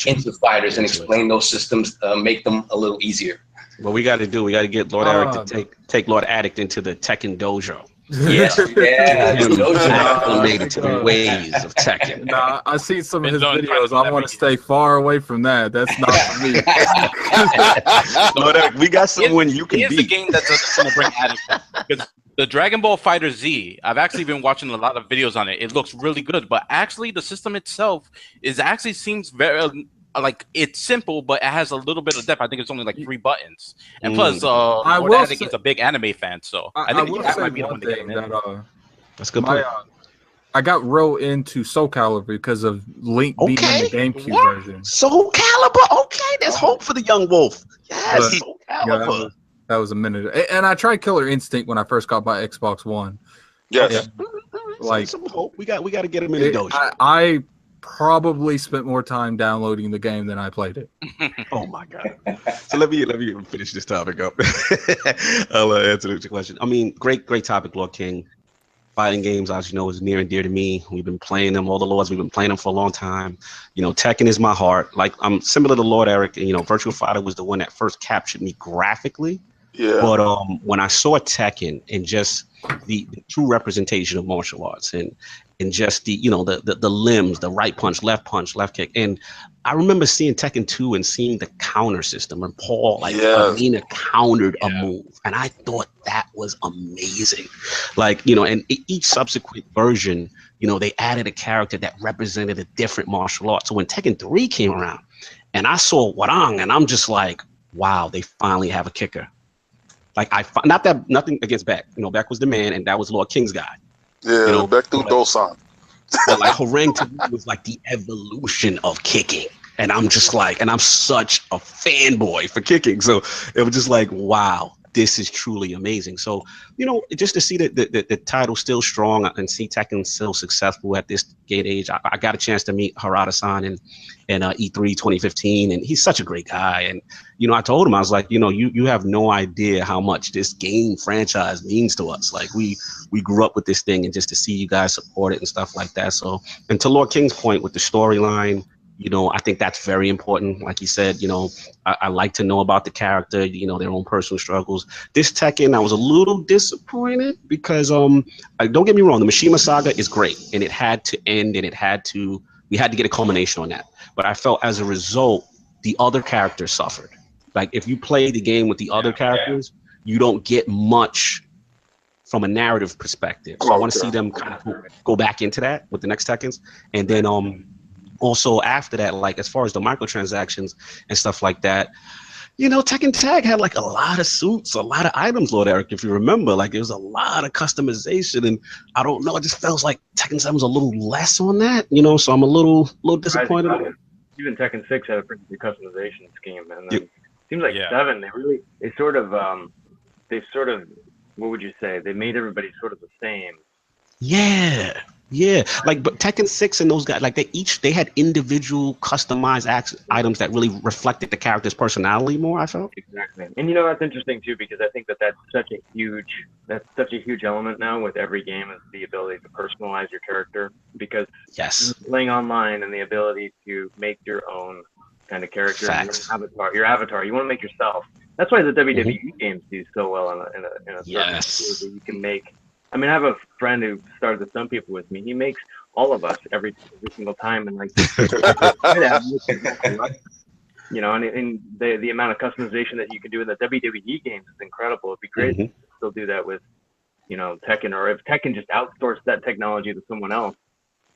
into fighters and explain those systems, make them a little easier. What we got to get Lord Eric to take Lord Addict into the Tekken dojo. Yes, acclimated to the ways of Tekken. Nah, I seen some of his videos. I want to stay far away from that. That's not for me. We got someone you can beat. Here's the game that's going to bring Addict back. Because the Dragon Ball Fighter Z, I've actually been watching a lot of videos on it. It looks really good, but actually the system itself seems very like it's simple, but it has a little bit of depth. I think it's only like 3 buttons, and plus, Addict is a big anime fan, so I think that might be the one to get him in. That's a good point. I got real into Soul Calibur because of Link being in the GameCube version. Soul Calibur, okay, there's hope for the young wolf. Yes, Soul Calibur. Yeah, that was a minute. And I tried Killer Instinct when I first got my Xbox One. Yes. Like some hope. We got to get him in the dojo. I probably spent more time downloading the game than I played it. Oh my god! So let me finish this topic up. I'll answer the question. I mean, great topic, Lord King. Fighting games, as you know, is near and dear to me. We've been playing them, all the lords. We've been playing them for a long time. You know, Tekken is my heart. Like I'm similar to Lord Eric. You know, Virtua Fighter was the one that first captured me graphically. Yeah. But when I saw Tekken and just the true representation of martial arts and just the the limbs, the right punch, left kick, and I remember seeing Tekken 2 and seeing the counter system and Paul Arena countered a move, and I thought that was amazing. Like and each subsequent version, they added a character that represented a different martial art. So when Tekken 3 came around, and I saw Warang, and I'm just like, wow, they finally have a kicker. Like nothing against Beck. Beck was the man, and that was Lord King's guy. Yeah, Beck through Dosan. But like Harang to me was like the evolution of kicking. And I'm just like, and I'm such a fanboy for kicking. So it was just like, wow, this is truly amazing. So, just to see that the title still strong and see Tekken still successful at this gate age. I got a chance to meet Harada-san in E3 2015, and he's such a great guy. And, I told him, I was like, you have no idea how much this game franchise means to us. Like we grew up with this thing, and just to see you guys support it and stuff like that. So, and to Lord King's point with the storyline, I think that's very important. Like you said, I like to know about the character, their own personal struggles. This Tekken, I was a little disappointed because, don't get me wrong, the Mishima saga is great, and it had to end, and we had to get a culmination on that. But I felt as a result, the other characters suffered. Like if you play the game with the other characters, you don't get much from a narrative perspective. So I want to see them kind of go back into that with the next Tekkens, and then also after that, like as far as the microtransactions and stuff like that, Tekken Tag had like a lot of suits, a lot of items, Lord Eric, if you remember. Like there was a lot of customization, and I don't know, it just feels like Tekken 7 was a little less on that, so I'm a little disappointed. Even Tekken 6 had a pretty good customization scheme, and then it seems like 7, they sort of what would you say? They made everybody sort of the same. Yeah, like but Tekken 6 and those guys, like they had individual customized items that really reflected the character's personality more, I felt. Exactly. And that's interesting too, because I think that's such a huge element now with every game, is the ability to personalize your character, because playing online and the ability to make your own kind of character, your avatar, you want to make yourself. That's why the WWE games do so well in a certain way that you can make. I mean, I have a friend who started the Stunt People with me. He makes all of us every single time, and like, and the amount of customization that you can do in the WWE games is incredible. It'd be great to still do that with, Tekken, or if Tekken just outsourced that technology to someone else,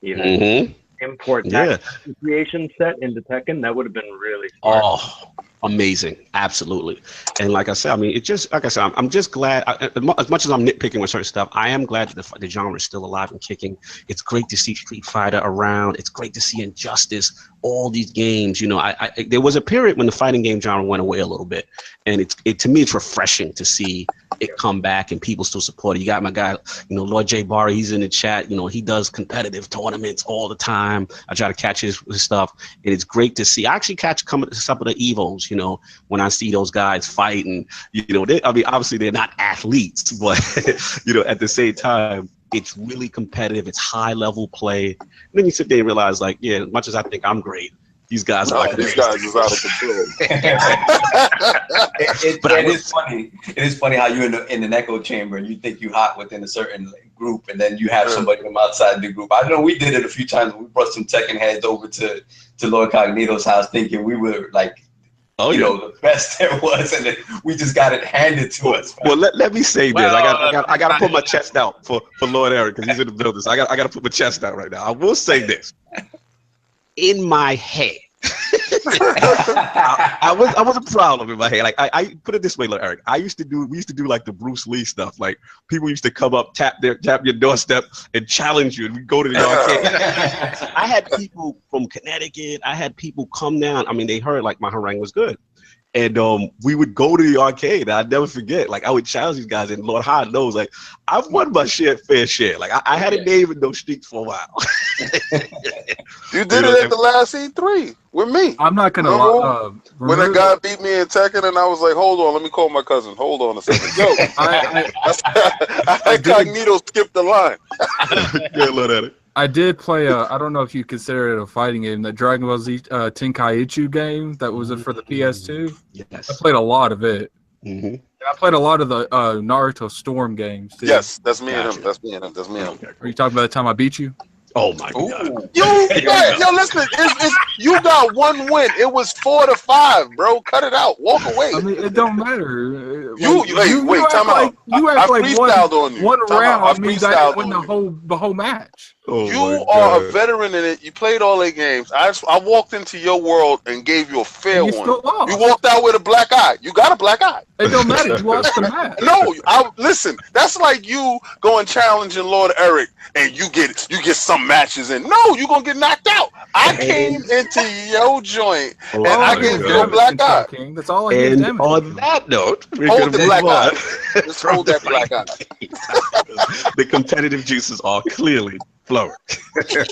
even import that creation set into Tekken, that would have been really smart. Oh, amazing. Absolutely. And like I said, I mean, I'm just glad, as much as I'm nitpicking with certain stuff, I am glad that the genre is still alive and kicking. It's great to see Street Fighter around. It's great to see Injustice, all these games. There was a period when the fighting game genre went away a little bit, and to me, it's refreshing to see it come back and people still support it. You got my guy, Lord J. Barry, he's in the chat. He does competitive tournaments all the time. I try to catch his stuff, and it's great to see. I actually catch some of the Evos, when I see those guys fight, and obviously they're not athletes, but at the same time, it's really competitive. It's high level play. And then you sit there and realize, like, as much as I think I'm great, these guys are like, these guys is out of control. It is funny how you're in an echo chamber and you think you hot within a certain group, and then you have somebody from outside the group. I know we did it a few times. We brought some Tekken heads over to Lord Cognito's house, thinking we were like, the best there was, and then we just got it handed to us. Well, let me say this. I got to put my chest out for Lord Eric, because he's in the building. So I got to put my chest out right now. I will say this. In my head, I wasn't proud of it in my head. Like I put it this way, look, Eric. We used to do like the Bruce Lee stuff. Like people used to come up, tap your doorstep, and challenge you. And we go to the arcade. I had people from Connecticut. I had people come down. I mean, they heard like my harangue was good. And we would go to the arcade. I'd never forget. Like I would challenge these guys, and Lord High knows, like I've won my fair share. Like I had a name in those streets for a while. You did it at the last E3 with me. I'm not gonna lie. When a guy beat me in Tekken, and I was like, "Hold on, let me call my cousin. Hold on a second." Yo, I Cognito skipped the line. Yeah, look at it. I did play I don't know if you consider it a fighting game, the Dragon Ball Z Tenkaichi game that was for the PS2. Yes. I played a lot of it. Mm-hmm. And I played a lot of the Naruto Storm games too. Yes, that's me and him. That's me and him. Are you talking about the time I beat you? Oh my God! Yo, listen, you got one win. It was 4-5, bro. Cut it out. Walk away. I mean, it don't matter. Wait, time out. You act like one round. I means I didn't win the whole match. Oh you are a veteran in it. You played all eight games. I walked into your world and gave you a fair one. Still lost. You walked out with a black eye. You got a black eye. It don't matter. You lost the match. No, listen. That's like you going challenging Lord Eric and you get some matches in. No, you're gonna get knocked out. I came into your joint and I gave you a black eye. King. That's all I need. And on that note, hold the black eye. Just hold that black eye. The competitive juices are clearly flowing. We can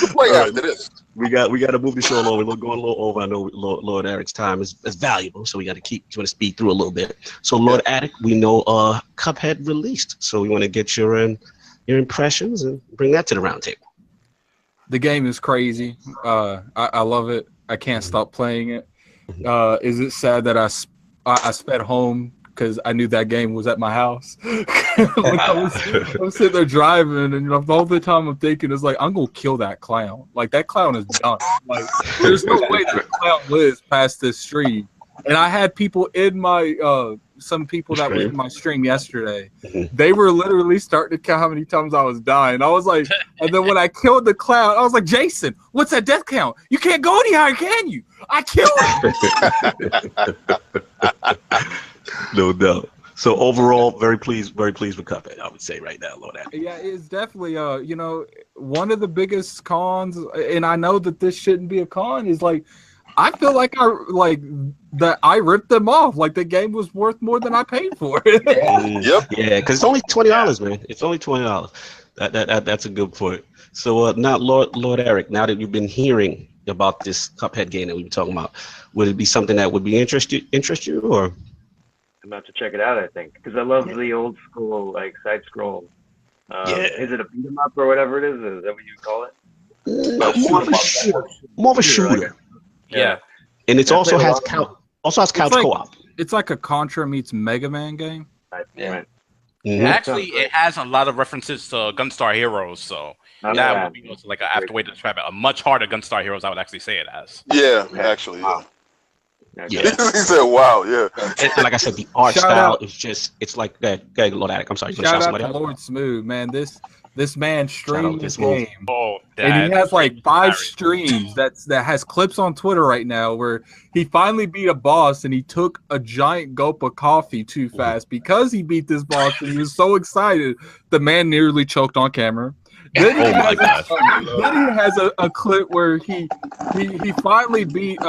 play after this. We got to move the show along. We're going a little over. I know Lord Eric's time is valuable, so we got to keep trying to speed through a little bit. So Lord Eric, we know Cuphead released, so we want to get your impressions and bring that to the round table. The game is crazy. I love it. I can't stop playing it. Is it sad that I sped home because I knew that game was at my house? I was sitting there driving, and the whole time I'm thinking is like, I'm gonna kill that clown. Like that clown is done. Like there's no way that clown lives past this stream. And I had people in my some people that were in my stream yesterday. They were literally starting to count how many times I was dying. I was like, and then when I killed the clown, I was like, Jason, what's that death count? You can't go any higher, can you? I killed him. No doubt. So overall, very pleased with Cuphead, I would say right now, Lord Adam. Yeah, it's definitely one of the biggest cons, and I know that this shouldn't be a con, is like I feel like I ripped them off. Like the game was worth more than I paid for it. Yep. Yeah, because it's only $20, man. It's only $20. That's a good point. So now, Lord Eric, now that you've been hearing about this Cuphead game that we've been talking about, would it be something that would be interest you, or? I'm about to check it out, I think, because I love the old school like side scroll. Is it a beat 'em up or whatever it is? Is that what you call it? More of a shooter. Yeah. And it also has couch co-op. It's like a Contra meets Mega Man game. Yeah. Mm-hmm. Actually, it has a lot of references to Gunstar Heroes, so that would be also like an after way to describe it. A much harder Gunstar Heroes, I would actually say it as. Yeah, actually. Wow. Yeah. He said, "Wow, yeah." And like I said, the art style is just like that. Lord Attic, I'm sorry. Shout out to Lord Smooth, man. This man streamed this game. Oh, and he has like 5 streams that has clips on Twitter right now where he finally beat a boss and he took a giant gulp of coffee too fast because he beat this boss and he was so excited. The man nearly choked on camera. Then he has a clip where he finally beat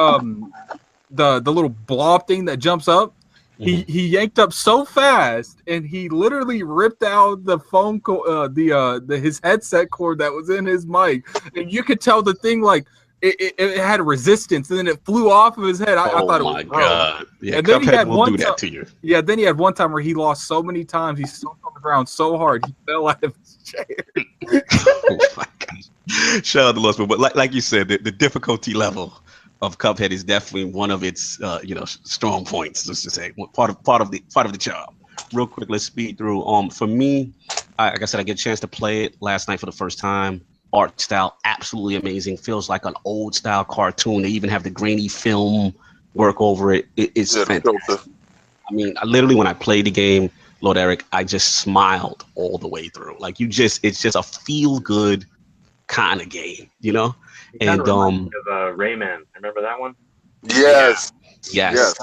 the little blob thing that jumps up. He yanked up so fast and he literally ripped out the phone his headset cord that was in his mic, and you could tell the thing like it had resistance, and then it flew off of his head. I thought it was God. Yeah, and then he had will do that to you. Yeah, then he had one time where he lost so many times. He stomped on the ground so hard he fell out of his chair. Oh my gosh! Shout out to Lost, but like you said, the difficulty level of Cuphead is definitely one of its strong points. Let's just say part of the charm. Real quick, let's speed through. For me, like I said, I get a chance to play it last night for the first time. Art style, absolutely amazing. Feels like an old style cartoon. They even have the grainy film work over it. It's fantastic. I mean, literally when I played the game, Lord Eric, I just smiled all the way through. Like it's just a feel good kind of game, you know. Kind And of reminds me of Rayman. Remember that one? Yes. yes,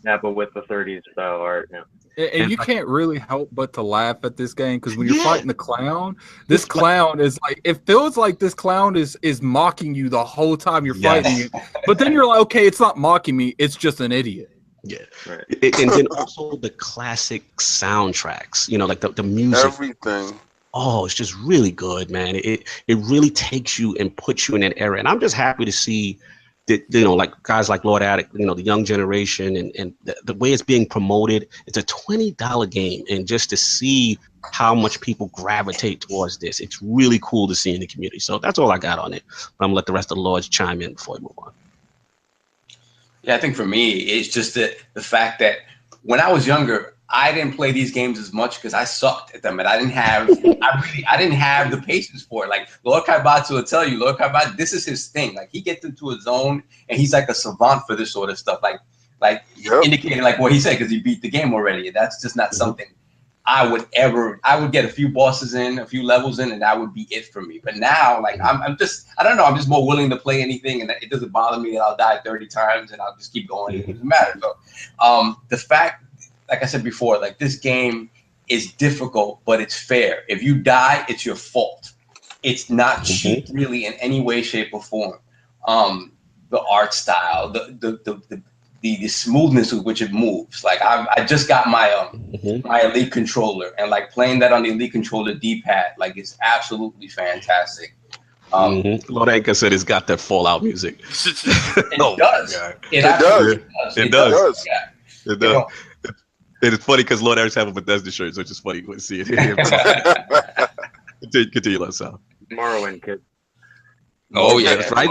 Yeah, but with the 30s style art. Yeah. And you can't really help but to laugh at this game because when you're Yeah. fighting the clown, this clown is like, it feels like this clown is mocking you the whole time you're fighting it. But then you're like, okay, it's not mocking me, it's just an idiot. Yeah, Right. and then also the classic soundtracks, you know, like the music. Everything. Oh, it's just really good, man. It really takes you and puts you in that era. And I'm just happy to see that, you know, like guys like Lord Attic, you know, the young generation and the way it's being promoted. It's a $20 game. And just to see how much people gravitate towards this, it's really cool to see in the community. So that's all I got on it. But I'm gonna let the rest of the Lords chime in before we move on. Yeah, I think for me, it's just the fact that when I was younger, I didn't play these games as much because I sucked at them, and I didn't have the patience for it. Like Lord Kaibatsu will tell you, Lord Kaibatsu, this is his thing. Like he gets into a zone, and he's like a savant for this sort of stuff. Like indicating like what he said because he beat the game already. That's just not something I would get a few bosses in, a few levels in, and that would be it for me. But now, like I'm just, I don't know, I'm just more willing to play anything, and it doesn't bother me that I'll die 30 times and I'll just keep going. It doesn't matter. So the fact, like I said before, like this game is difficult, but it's fair. If you die, it's your fault. It's not cheap really in any way, shape, or form. The art style, the smoothness with which it moves. Like I just got my my Elite controller, and like playing that on the Elite controller D-pad, like it's absolutely fantastic. Lord Anchor said it's got that Fallout music. It does. It It does. Yeah. It does. It's funny because Lord Eric's have a Bethesda shirt, so it's just funny to see it. Continue, LaSalle. Morrowind, kid. Oh yeah, that's right.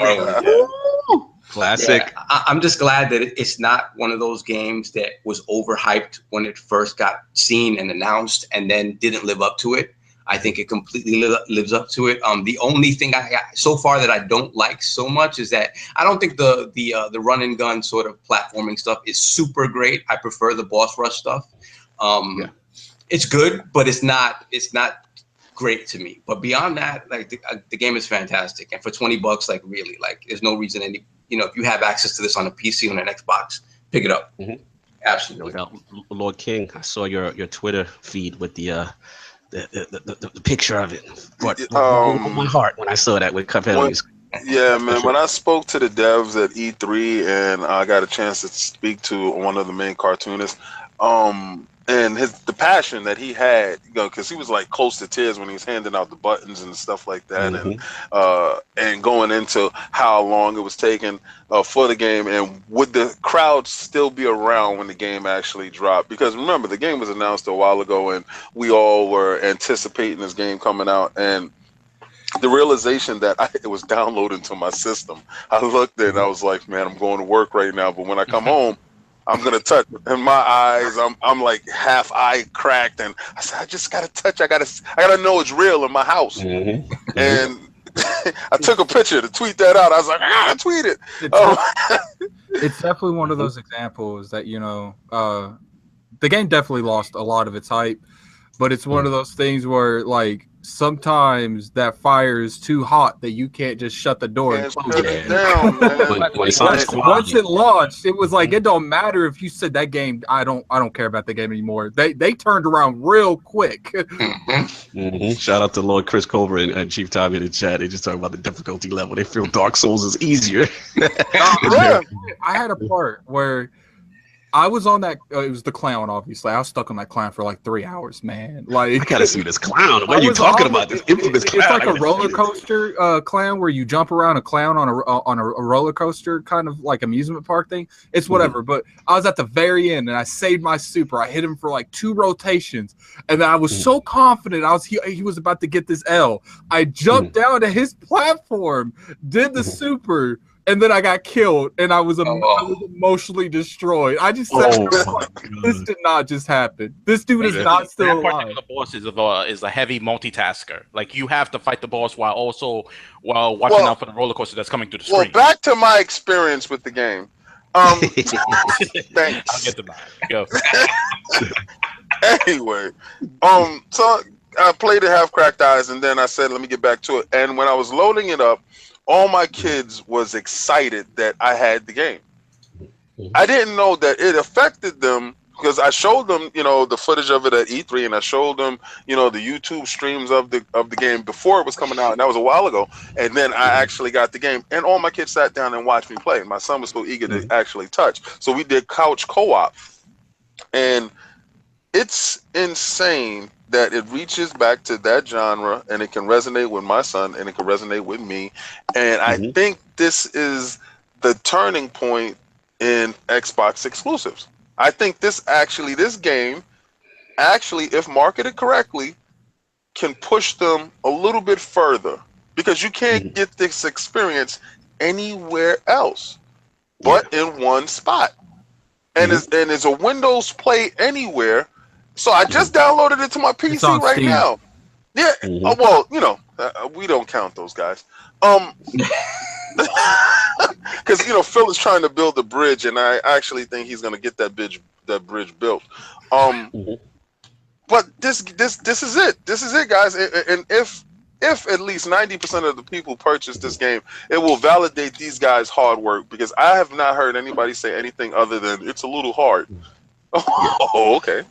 Classic. Yeah, I'm just glad that it's not one of those games that was overhyped when it first got seen and announced, and then didn't live up to it. I think it completely lives up to it. The only thing I got so far that I don't like so much is that I don't think the run and gun sort of platforming stuff is super great. I prefer the boss rush stuff. It's good, but it's not great to me. But beyond that, like the game is fantastic, and for $20, like really, like there's no reason if you have access to this on a PC or an Xbox, pick it up. Absolutely. No doubt. Lord King, I saw your Twitter feed with the picture of it. What my heart when I saw that with Cuphead. Yeah, man. When I spoke to the devs at E3 and I got a chance to speak to one of the main cartoonists, and the passion that he had, because he was like close to tears when he was handing out the buttons and stuff like that, and going into how long it was taking for the game, and would the crowd still be around when the game actually dropped? Because remember, the game was announced a while ago, and we all were anticipating this game coming out, and the realization that it was downloaded to my system, I looked at it and I was like, man, I'm going to work right now, but when I come home, I'm gonna touch, and my eyes, I'm like half eye cracked, and I said, I just gotta touch. I gotta know it's real in my house. And I took a picture to tweet that out. I was like, I tweet it. It's definitely one of those examples that the game definitely lost a lot of its hype, but it's one of those things where like sometimes that fire is too hot that you can't just shut the door and close it down. Once it launched, it was like it don't matter if you said that game. I don't care about the game anymore. They turned around real quick. Shout out to Lord Chris Culver and Chief Tommy in the chat. They just talking about the difficulty level. They feel Dark Souls is easier. I had a part where I was on that. It was the clown, obviously. I was stuck on that clown for like 3 hours, man. Like, I gotta see this clown. What are you talking about? This infamous clown. It's like a roller coaster clown where you jump around a clown on a roller coaster, kind of like amusement park thing. It's whatever. But I was at the very end, and I saved my super. I hit him for like 2 rotations, and I was so confident. He was about to get this L. I jumped down to his platform, did the super. And then I got killed, and I was emotionally destroyed. I just said, this did not just happen. This dude is not still alive. The boss is a heavy multitasker. Like, you have to fight the boss while watching out for the roller coaster that's coming through the screen. Well, back to my experience with the game. Thanks. I'll get to mine. Go. Anyway, so I played it half cracked eyes, and then I said, let me get back to it. And when I was loading it up, all my kids was excited that I had the game. I didn't know that it affected them because I showed them, the footage of it at E3, and I showed them, the YouTube streams of the game before it was coming out, and that was a while ago. And then I actually got the game, and all my kids sat down and watched me play. My son was so eager to actually touch, so we did couch co-op, and it's insane that it reaches back to that genre, and it can resonate with my son, and it can resonate with me. And I think this is the turning point in Xbox exclusives. I think this game, if marketed correctly, can push them a little bit further, because you can't get this experience anywhere else but in one spot. And it's a Windows Play Anywhere. So I just downloaded it to my PC right Steam now. Yeah. Well, we don't count those guys. Because Phil is trying to build a bridge, and I actually think he's going to get that bridge built. But this is it. This is it, guys. And if at least 90% of the people purchase this game, it will validate these guys' hard work, because I have not heard anybody say anything other than it's a little hard. Oh, okay.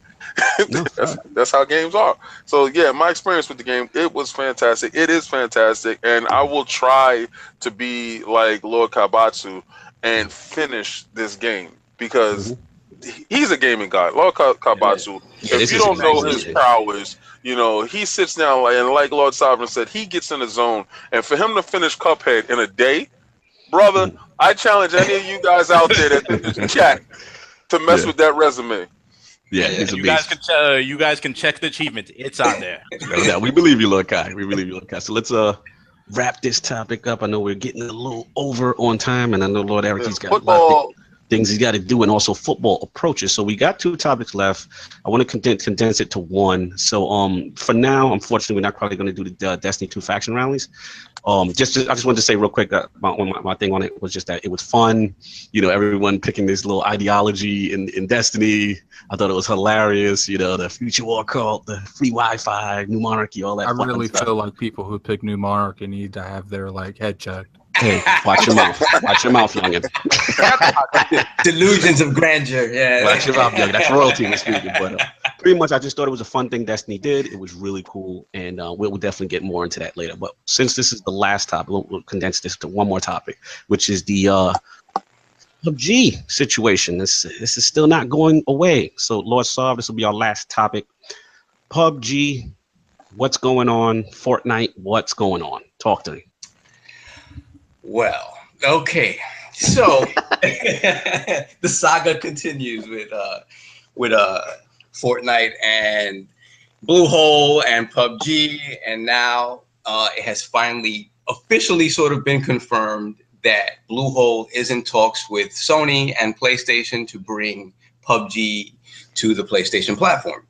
That's how games are. So yeah, my experience with the game, it was fantastic. It is fantastic, and I will try to be like Lord Kaibatsu and finish this game, because he's a gaming god. Lord Kaibatsu, if you don't know his prowess, he sits down and like Lord Sovereign said, he gets in the zone, and for him to finish Cuphead in a day, brother, I challenge any of you guys out there that's in this chat to mess with that resume. Yeah, you guys can check the achievement. It's on there. Yeah, we believe you, Lord Kai. We believe you, Lord Kai. So let's wrap this topic up. I know we're getting a little over on time, and I know Lord Eric, he's got a lot of things he's got to do, and also football approaches. So we got 2 topics left. I want to condense it to one. So for now, unfortunately, we're not probably going to do the Destiny 2 faction rallies. I just wanted to say real quick that my thing on it was just that it was fun. Everyone picking this little ideology in Destiny. I thought it was hilarious. The future war cult, the free Wi-Fi, New Monarchy, all that. I really feel like people who pick New Monarchy need to have their head checked. Hey, watch your mouth. Watch your mouth, youngin. Delusions of grandeur. Yeah. Watch your mouth, youngin. That's royalty in speaking. But pretty much, I just thought it was a fun thing Destiny did. It was really cool, and we'll definitely get more into that later. But since this is the last topic, we'll condense this to one more topic, which is the PUBG situation. This is still not going away. So, Lord Sav, this will be our last topic. PUBG, what's going on? Fortnite, what's going on? Talk to me. Well, okay. So the saga continues with Fortnite and Bluehole and PUBG, and now it has finally officially sort of been confirmed that Bluehole is in talks with Sony and PlayStation to bring PUBG to the PlayStation platform.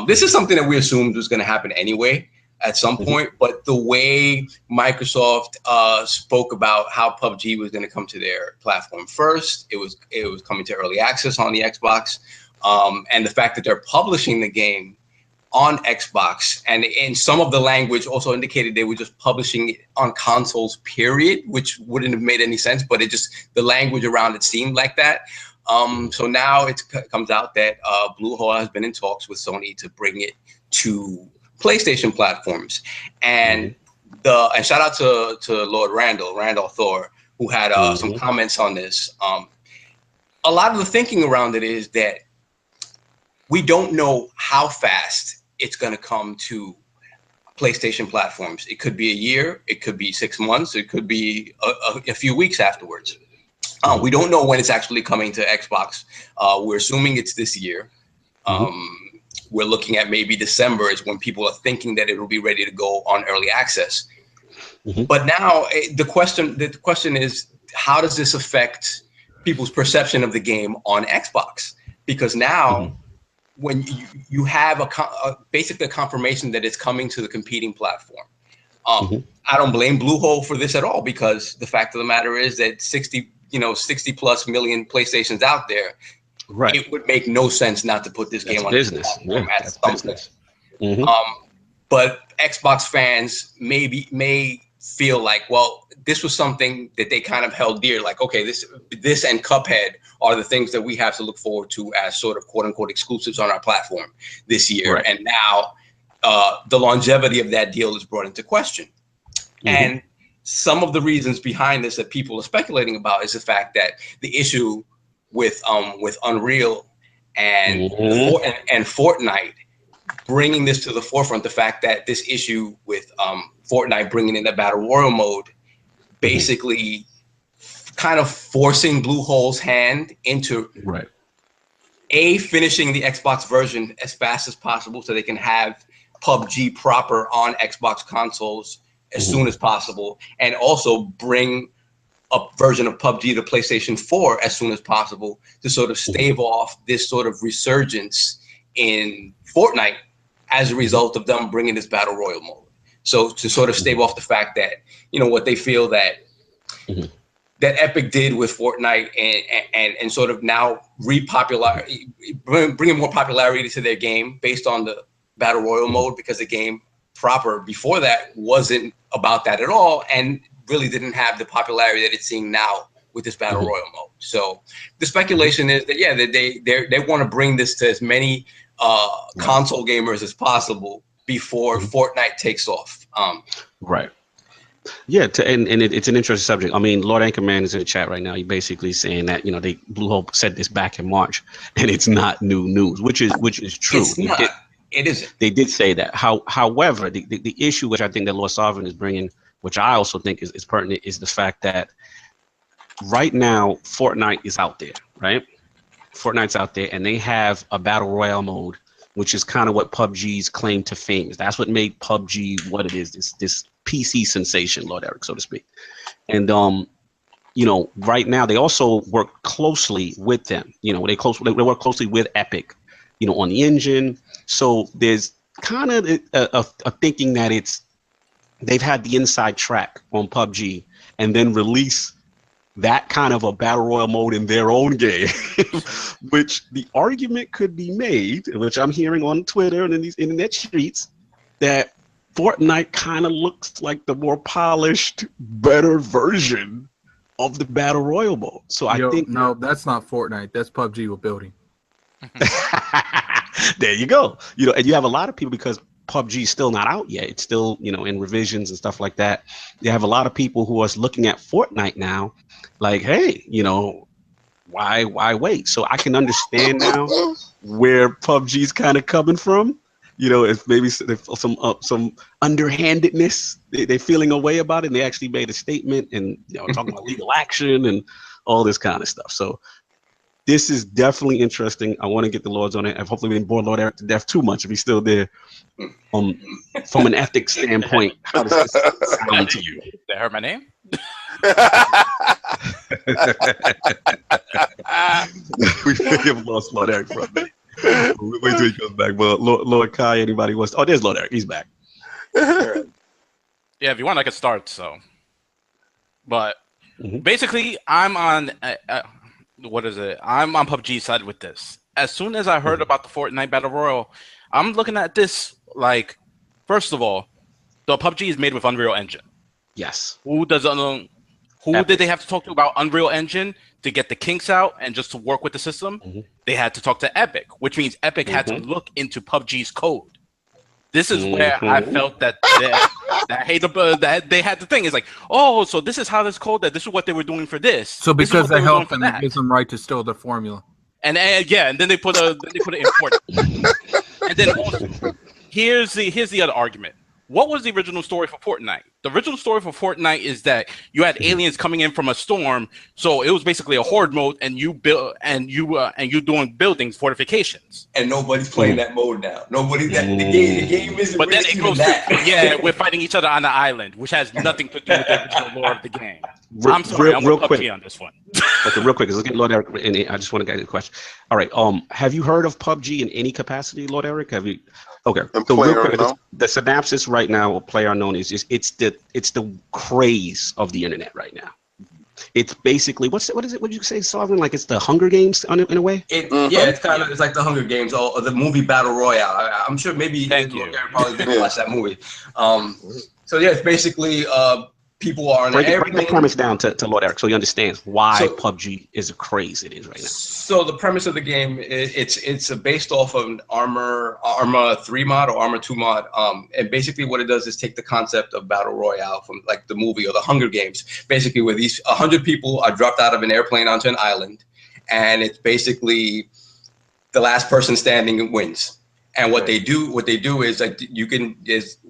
This is something that we assumed was going to happen anyway at some point, but the way Microsoft spoke about how PUBG was going to come to their platform first, it was coming to early access on the Xbox, and the fact that they're publishing the game on Xbox, and in some of the language also indicated they were just publishing it on consoles, period, which wouldn't have made any sense, but the language around it seemed like that. So now it comes out that Bluehole has been in talks with Sony to bring it to PlayStation platforms, and shout out to Lord Randall Thor, who had some comments on this. A lot of the thinking around it is that we don't know how fast it's going to come to PlayStation platforms. It could be a year, it could be 6 months, it could be a few weeks afterwards. We don't know when it's actually coming to Xbox. We're assuming it's this year. We're looking at maybe December is when people are thinking that it will be ready to go on early access. But now the question is, how does this affect people's perception of the game on Xbox? Because now when you have basically a confirmation that it's coming to the competing platform. I don't blame Bluehole for this at all, because the fact of the matter is that 60 plus million PlayStations out there. It would make no sense not to put this game on business. at some point. but Xbox fans may feel like, well, this was something that they kind of held dear. Like, okay, this and Cuphead are the things that we have to look forward to as sort of quote unquote exclusives on our platform this year. Right. And now the longevity of that deal is brought into question. Mm-hmm. And some of the reasons behind this that people are speculating about is the fact that the issue with Unreal and Fortnite bringing this to the forefront, the fact that this issue with Fortnite bringing in the battle royal mode, basically kind of forcing Bluehole's hand into finishing the Xbox version as fast as possible so they can have PUBG proper on Xbox consoles as soon as possible, and also bring a version of PUBG to PlayStation 4 as soon as possible to sort of stave off this sort of resurgence in Fortnite as a result of them bringing this battle royal mode. So to sort of stave off the fact that, you know, what they feel that that Epic did with Fortnite and sort of now bringing more popularity to their game based on the battle royal mode, because the game proper before that wasn't about that at all and really didn't have the popularity that it's seeing now with this battle royal mode. So the speculation is that that they want to bring this to as many console gamers as possible before Fortnite takes off. It's an interesting subject. I mean, Lord Anchorman is in the chat right now. He's basically saying that, you know, Bluehole said this back in March, and it's not new news, which is true. It's not. It isn't. They did say that. However, the issue which I think that Lord Sovereign is bringing, which I also think is pertinent, is the fact that right now Fortnite is out there, right? Fortnite's out there, and they have a battle royale mode, which is kind of what PUBG's claim to fame is. That's what made PUBG what it is, this PC sensation, Lord Eric, so to speak. And you know, right now they also work closely with them. You know, they work closely with Epic, you know, on the engine. So there's kind of a thinking that they've had the inside track on PUBG and then release that kind of a battle royal mode in their own game, which the argument could be made, which I'm hearing on Twitter and in these internet streets, that Fortnite kind of looks like the more polished, better version of the battle royal mode. So I think no, that's not Fortnite. That's PUBG with building. There you go. You know, and you have a lot of people, because PUBG is still not out yet. It's still, you know, in revisions and stuff like that. You have a lot of people who are looking at Fortnite now, like, hey, you know, why wait? So I can understand now where PUBG's kind of coming from. You know, if maybe some underhandedness, they're feeling a way about it, and they actually made a statement and, you know, talking about legal action and all this kind of stuff. So this is definitely interesting. I want to get the Lords on it. I've hopefully been bored Lord Eric to death too much if he's still there. From an ethics standpoint, how does this sound to you? They heard my name? We have lost Lord Eric for a minute. Wait till he comes back. But Lord Kai, anybody wants to... Oh, there's Lord Eric. He's back. Yeah, if you want, I could start. So, but basically, I'm on... what is it? I'm on PUBG's side with this. As soon as I heard about the Fortnite Battle Royale, I'm looking at this like, first of all, the PUBG is made with Unreal Engine. Yes. Who did they have to talk to about Unreal Engine to get the kinks out and just to work with the system? They had to talk to Epic, which means Epic had to look into PUBG's code. This is where I felt that they had the thing. It's like, oh, so this is how this code, that this is what they were doing for this. So because they help them, it gives them right to steal the formula. And then they put an import. And then also, here's the other argument. What was the original story for Fortnite? The original story for Fortnite is that you had aliens coming in from a storm, so it was basically a horde mode, and you build you doing buildings, fortifications. And nobody's playing that mode now. The game isn't. But then it goes to, we're fighting each other on the island, which has nothing to do with the original lore of the game. I'm sorry, I'm with PUBG on this one. Okay, real quick, let's get Lord Eric. And I just want to get a question. All right, have you heard of PUBG in any capacity, Lord Eric? Have you? Okay, so real quick, the synopsis right now of PlayerUnknown is it's the craze of the internet right now. It's basically what is it? What did you say, Sovereign? Like it's the Hunger Games in a way. Yeah, it's kind of it's like the Hunger Games or the movie Battle Royale. I'm sure maybe Thank you. Gary probably didn't watch that movie. So yeah, it's basically people are on an airplane. Break the premise down to Lord Eric so he understands why PUBG is a craze it is right now. So the premise of the game it's based off of an Arma 3 mod or Arma 2 mod. And basically what it does is take the concept of Battle Royale from like the movie or the Hunger Games, basically where these 100 people are dropped out of an airplane onto an island, and it's basically the last person standing wins. And what they do is like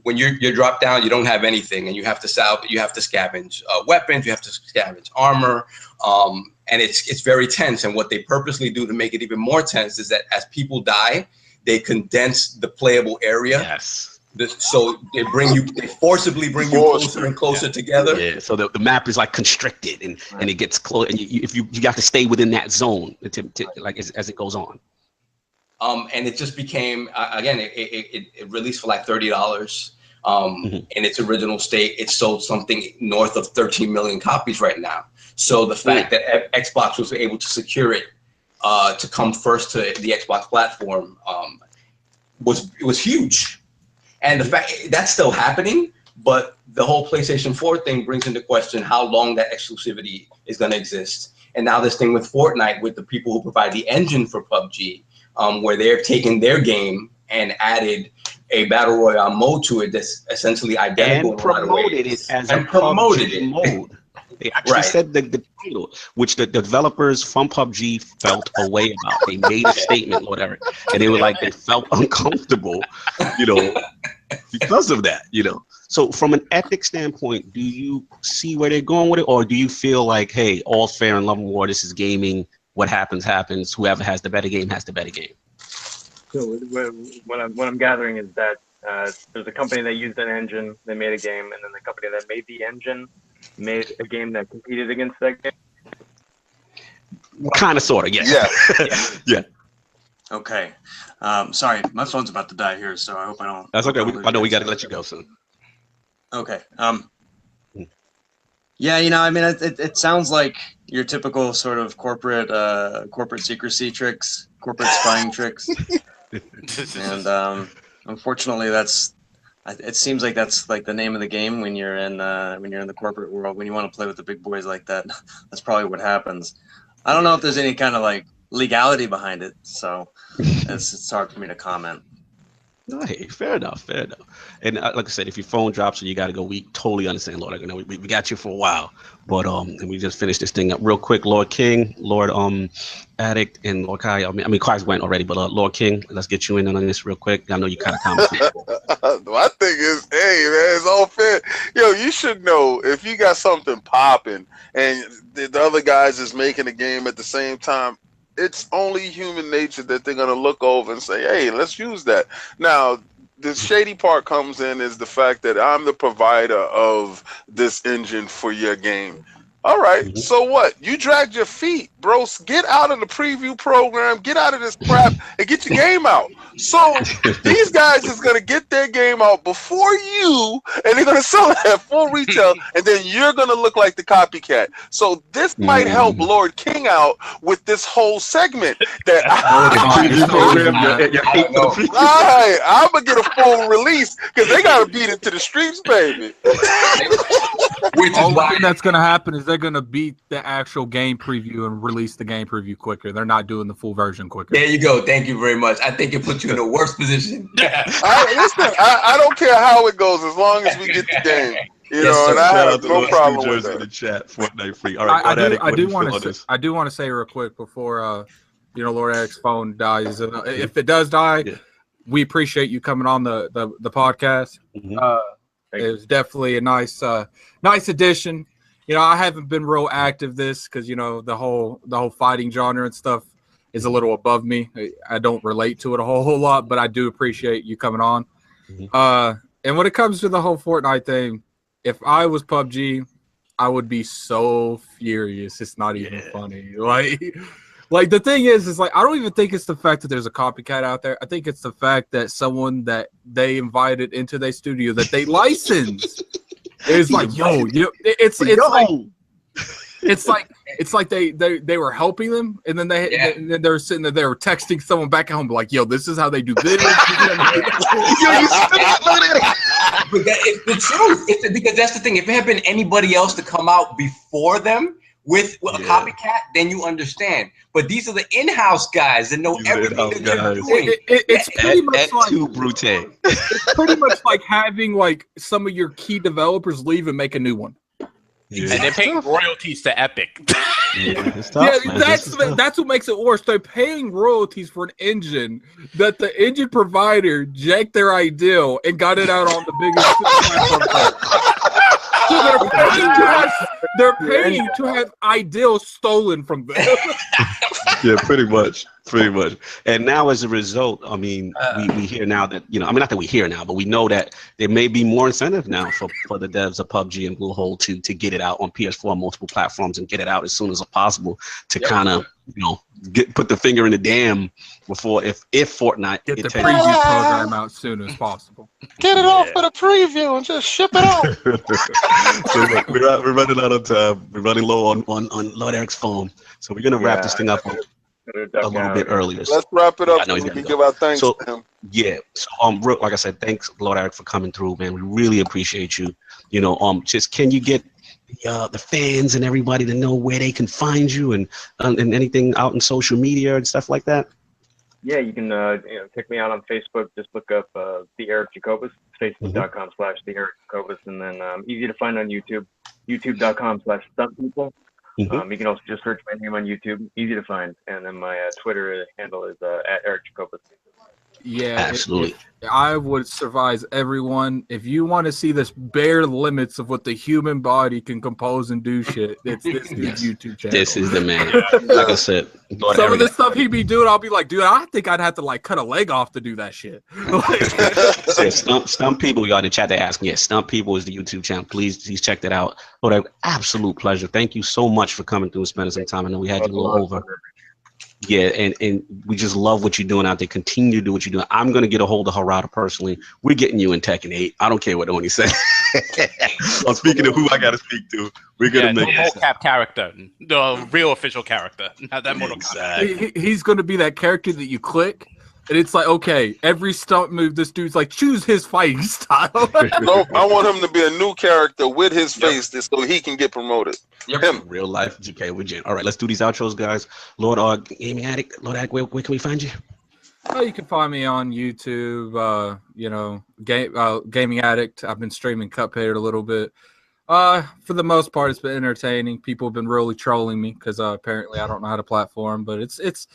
when you're dropped down, you don't have anything, and you have to scavenge weapons, you have to scavenge armor, and it's very tense. And what they purposely do to make it even more tense is that as people die, they condense the playable area. Yes. So they forcibly bring you closer and closer together. Yeah. So the map is like constricted, and it gets close, and if you got to stay within that zone like as it goes on. And it just became again. It released for like $30. In its original state, it sold something north of 13 million copies right now. So the fact that Xbox was able to secure it to come first to the Xbox platform was huge. And the fact that's still happening, but the whole PlayStation 4 thing brings into question how long that exclusivity is going to exist. And now this thing with Fortnite, with the people who provide the engine for PUBG. Where they're taking their game and added a battle royale mode to it that's essentially identical and promoted it as a PUBG mode. They actually said the title, which the developers from PUBG felt a way about. They made a statement, Lord Eric, and they were like they felt uncomfortable, because of that, So from an ethics standpoint, do you see where they're going with it, or do you feel like, hey, all fair and love and war, this is gaming. What happens, happens. Whoever has the better game has the better game. So what I'm gathering is that there's a company that used an engine, they made a game, and then the company that made the engine made a game that competed against that game. Kind of, sort of, yeah. Yeah. Okay. Sorry, my phone's about to die here, so I hope I don't. That's okay. I know we got to let you go soon. Okay. Yeah, it sounds like your typical sort of corporate secrecy tricks, corporate spying tricks, and unfortunately, it seems like that's like the name of the game when you're in the corporate world. When you want to play with the big boys like that, that's probably what happens. I don't know if there's any kind of like legality behind it, so it's hard for me to comment. No, hey, fair enough. And like I said, if your phone drops and you got to go, we totally understand, Lord. We got you for a while, but and we just finished this thing up real quick. Lord King, Lord Addict, and Lord Kai. I mean, Kai's went already, but Lord King, let's get you in on this real quick. I know you kind of commented. My thing is, hey man, it's all fair. Yo, you should know if you got something popping and the other guys is making a game at the same time. It's only human nature that they're going to look over and say, hey, let's use that. Now, the shady part comes in is the fact that I'm the provider of this engine for your game. All right, so what? You dragged your feet, bro. Get out of the preview program, get out of this crap, and get your game out. So these guys is going to get their game out before you, and they're going to sell it at full retail, and then you're going to look like the copycat. So this might help Lord King out with this whole segment. That I'm going to get a full release because they got to beat it to the streets, baby. Only thing that's going to happen is they're going to beat the actual game preview and release the game preview quicker. They're not doing the full version quicker. There you go. Thank you very much. I think it puts you in a worse position. I don't care how it goes as long as we get the game. And I have no problem with that. In the chat, Fortnite free. All right, I do want to say real quick before Lord Eric's phone dies. If it does die, we appreciate you coming on the podcast. It was definitely a nice addition. I haven't been real active because the whole fighting genre and stuff is a little above me. I don't relate to it a whole lot, but I do appreciate you coming on. And when it comes to the whole Fortnite thing, if I was PUBG, I would be so furious. It's not even funny. Like the thing is like I don't even think it's the fact that there's a copycat out there. I think it's the fact that someone that they invited into their studio that they licensed is like, it's like it's like they were helping them, and then they were sitting there, they were texting someone back at home like, "Yo, this is how they do this." Yo, you but it's the truth. Because that's the thing. If it had been anybody else to come out before them with a copycat, then you understand. But these are the in-house guys that know everything that they're doing. It's pretty much like It's pretty much like having like some of your key developers leave and make a new one. And they're paying royalties to Epic. That's what makes it worse. They're paying royalties for an engine that the engine provider jacked their ideal and got it out on the biggest platform. So they're paying to have ideals stolen from them. Yeah, pretty much. And now, as a result, I mean, we hear now that, you know, I mean, not that we hear now, but we know that there may be more incentive now for the devs of PUBG and Bluehole to get it out on PS4 on multiple platforms and get it out as soon as possible to kind of, you know, put the finger in the dam before if Fortnite get the preview program out soon as possible. Get it off for the preview and just ship it off. So look, we're running out of time. We're running low on Lord Eric's phone, so we're gonna wrap this thing up a little bit earlier. Let's wrap it up so we can give our thanks to him. Yeah. So like I said, thanks Lord Eric for coming through, man. We really appreciate you. You know, just can you get the fans and everybody to know where they can find you and anything out in social media and stuff like that? Yeah, you can check me out on Facebook. Just look up the Eric Jacobus, facebook.com/the Eric Jacobus, and then easy to find on YouTube, youtube.com/stuntpeople. You can also just search my name on YouTube, easy to find, and then my Twitter handle is at Eric Jacobus. Yeah, absolutely. I would advise everyone, if you want to see this bare limits of what the human body can compose and do shit, it's this dude's YouTube channel. This is the man. Like I said, some of the stuff he be doing, I'll be like, dude, I think I'd have to like cut a leg off to do that shit. Stump People, you got in the chat to ask me. Yes, Stump People is the YouTube channel. Please check that out. Lord, absolute pleasure. Thank you so much for coming through and spending some time. I know we had you a little over. Yeah, and we just love what you're doing out there. Continue to do what you're doing. I'm going to get a hold of Harada personally. We're getting you in Tekken 8. I don't care what Oni says. I'm speaking of who I got to speak to. We're going to make the MoCap character, the real official character, not that Mortal Kombat. He's going to be that character that you click, and it's like, okay, every stunt move, this dude's like, choose his fighting style. No, I want him to be a new character with his face so he can get promoted. Him. Real life GK with Jen. All right, let's do these outros, guys. Lord Gaming Addict, where can we find you? You can find me on YouTube, Gaming Addict. I've been streaming Cuphead a little bit. For the most part, it's been entertaining. People have been really trolling me because apparently I don't know how to platform, but it's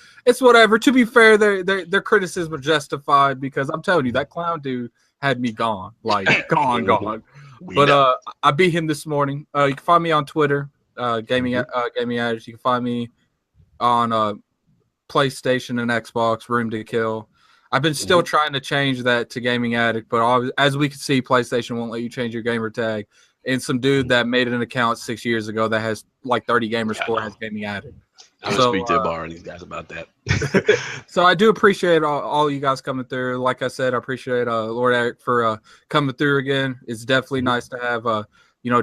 whatever. To be fair, their criticism are justified because I'm telling you, that clown dude had me gone, like gone. But I beat him this morning. You can find me on Twitter, Gaming Addict. You can find me on PlayStation and Xbox, Room to Kill. I've been still trying to change that to Gaming Addict, but as we can see, PlayStation won't let you change your gamer tag. And some dude that made an account 6 years ago that has like 30 gamer score has Gaming Addict. I'll speak to Bar and these guys about that. So I do appreciate all you guys coming through. Like I said, I appreciate Lord Eric for coming through again. It's definitely nice to have a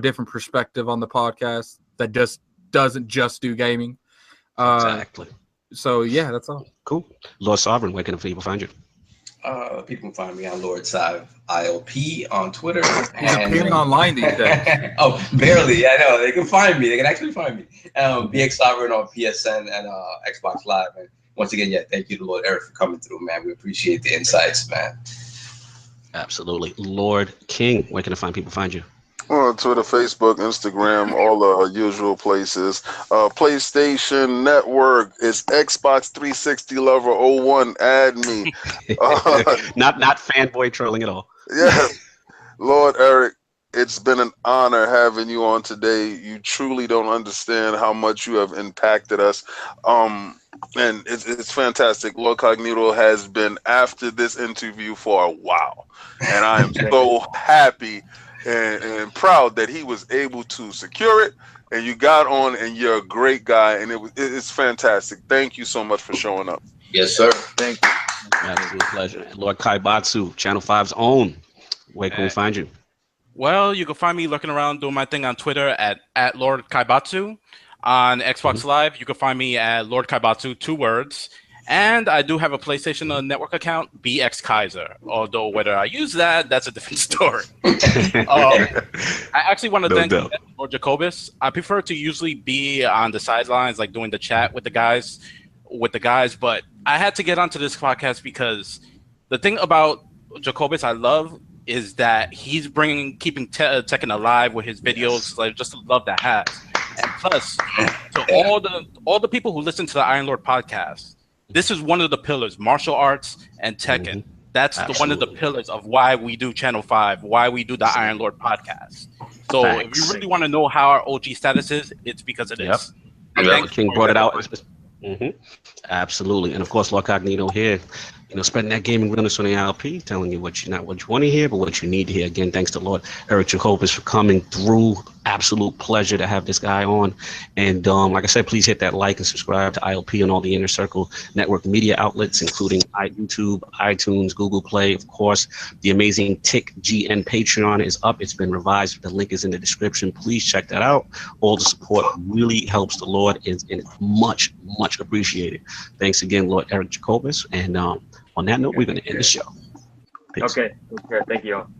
different perspective on the podcast that just doesn't just do gaming. Exactly. So yeah, that's all. Cool. Lord Sovereign, where can people find you? People can find me on Lord Sive ILP on Twitter. He's appearing online these days. Oh, barely. I know. They can find me. They can actually find me. BX Sovereign on PSN and Xbox Live. And once again, thank you to Lord Eric for coming through, man. We appreciate the insights, man. Absolutely. Lord King, where can find you? On Twitter, Facebook, Instagram, all the usual places. PlayStation Network is Xbox 360 Lover 01. Add me. Not fanboy trolling at all. Yeah. Lord Eric, it's been an honor having you on today. You truly don't understand how much you have impacted us. And it's fantastic. Lord Cognito has been after this interview for a while. And I am so happy and proud that he was able to secure it, and you got on, and you're a great guy, and it's fantastic. Thank you so much for showing up. Yes, sir. Thank you. Absolute pleasure. Lord Kaibatsu, Channel 5's own. Where can we find you? Well, you can find me looking around doing my thing on Twitter at Lord Kaibatsu. On Xbox Live, you can find me at Lord Kaibatsu, 2 words. And I do have a PlayStation Network account, BX Kaiser. Although whether I use that, that's a different story. I actually want to thank Lord Jacobus. I prefer to usually be on the sidelines, like doing the chat with the guys. But I had to get onto this podcast because the thing about Jacobus I love is that he's keeping Tekken alive with his videos, like just the love that has. And plus, to all the people who listen to the Iron Lord podcast, this is one of the pillars: martial arts and Tekken. That's one of the pillars of why we do Channel 5, why we do the Iron Lord podcast. So if you really want to know how our OG status is, it's because of this. King brought it out. Absolutely. And of course, Lord Cognito here, spreading that gaming realness on the ILP, telling you what you want to hear, but what you need to hear. Again, thanks to Lord Eric Jacobus for coming through. Absolute pleasure to have this guy on. And like I said, please hit that like and subscribe to ILP on all the Inner Circle Network media outlets, including YouTube, iTunes, Google Play. Of course, the amazing TickGN Patreon is up. It's been revised. The link is in the description. Please check that out. All the support really helps the Lord, and it's much, much appreciated. Thanks again, Lord Eric Jacobus. And on that note, we're going to end the show. Peace. Okay. Thank you all.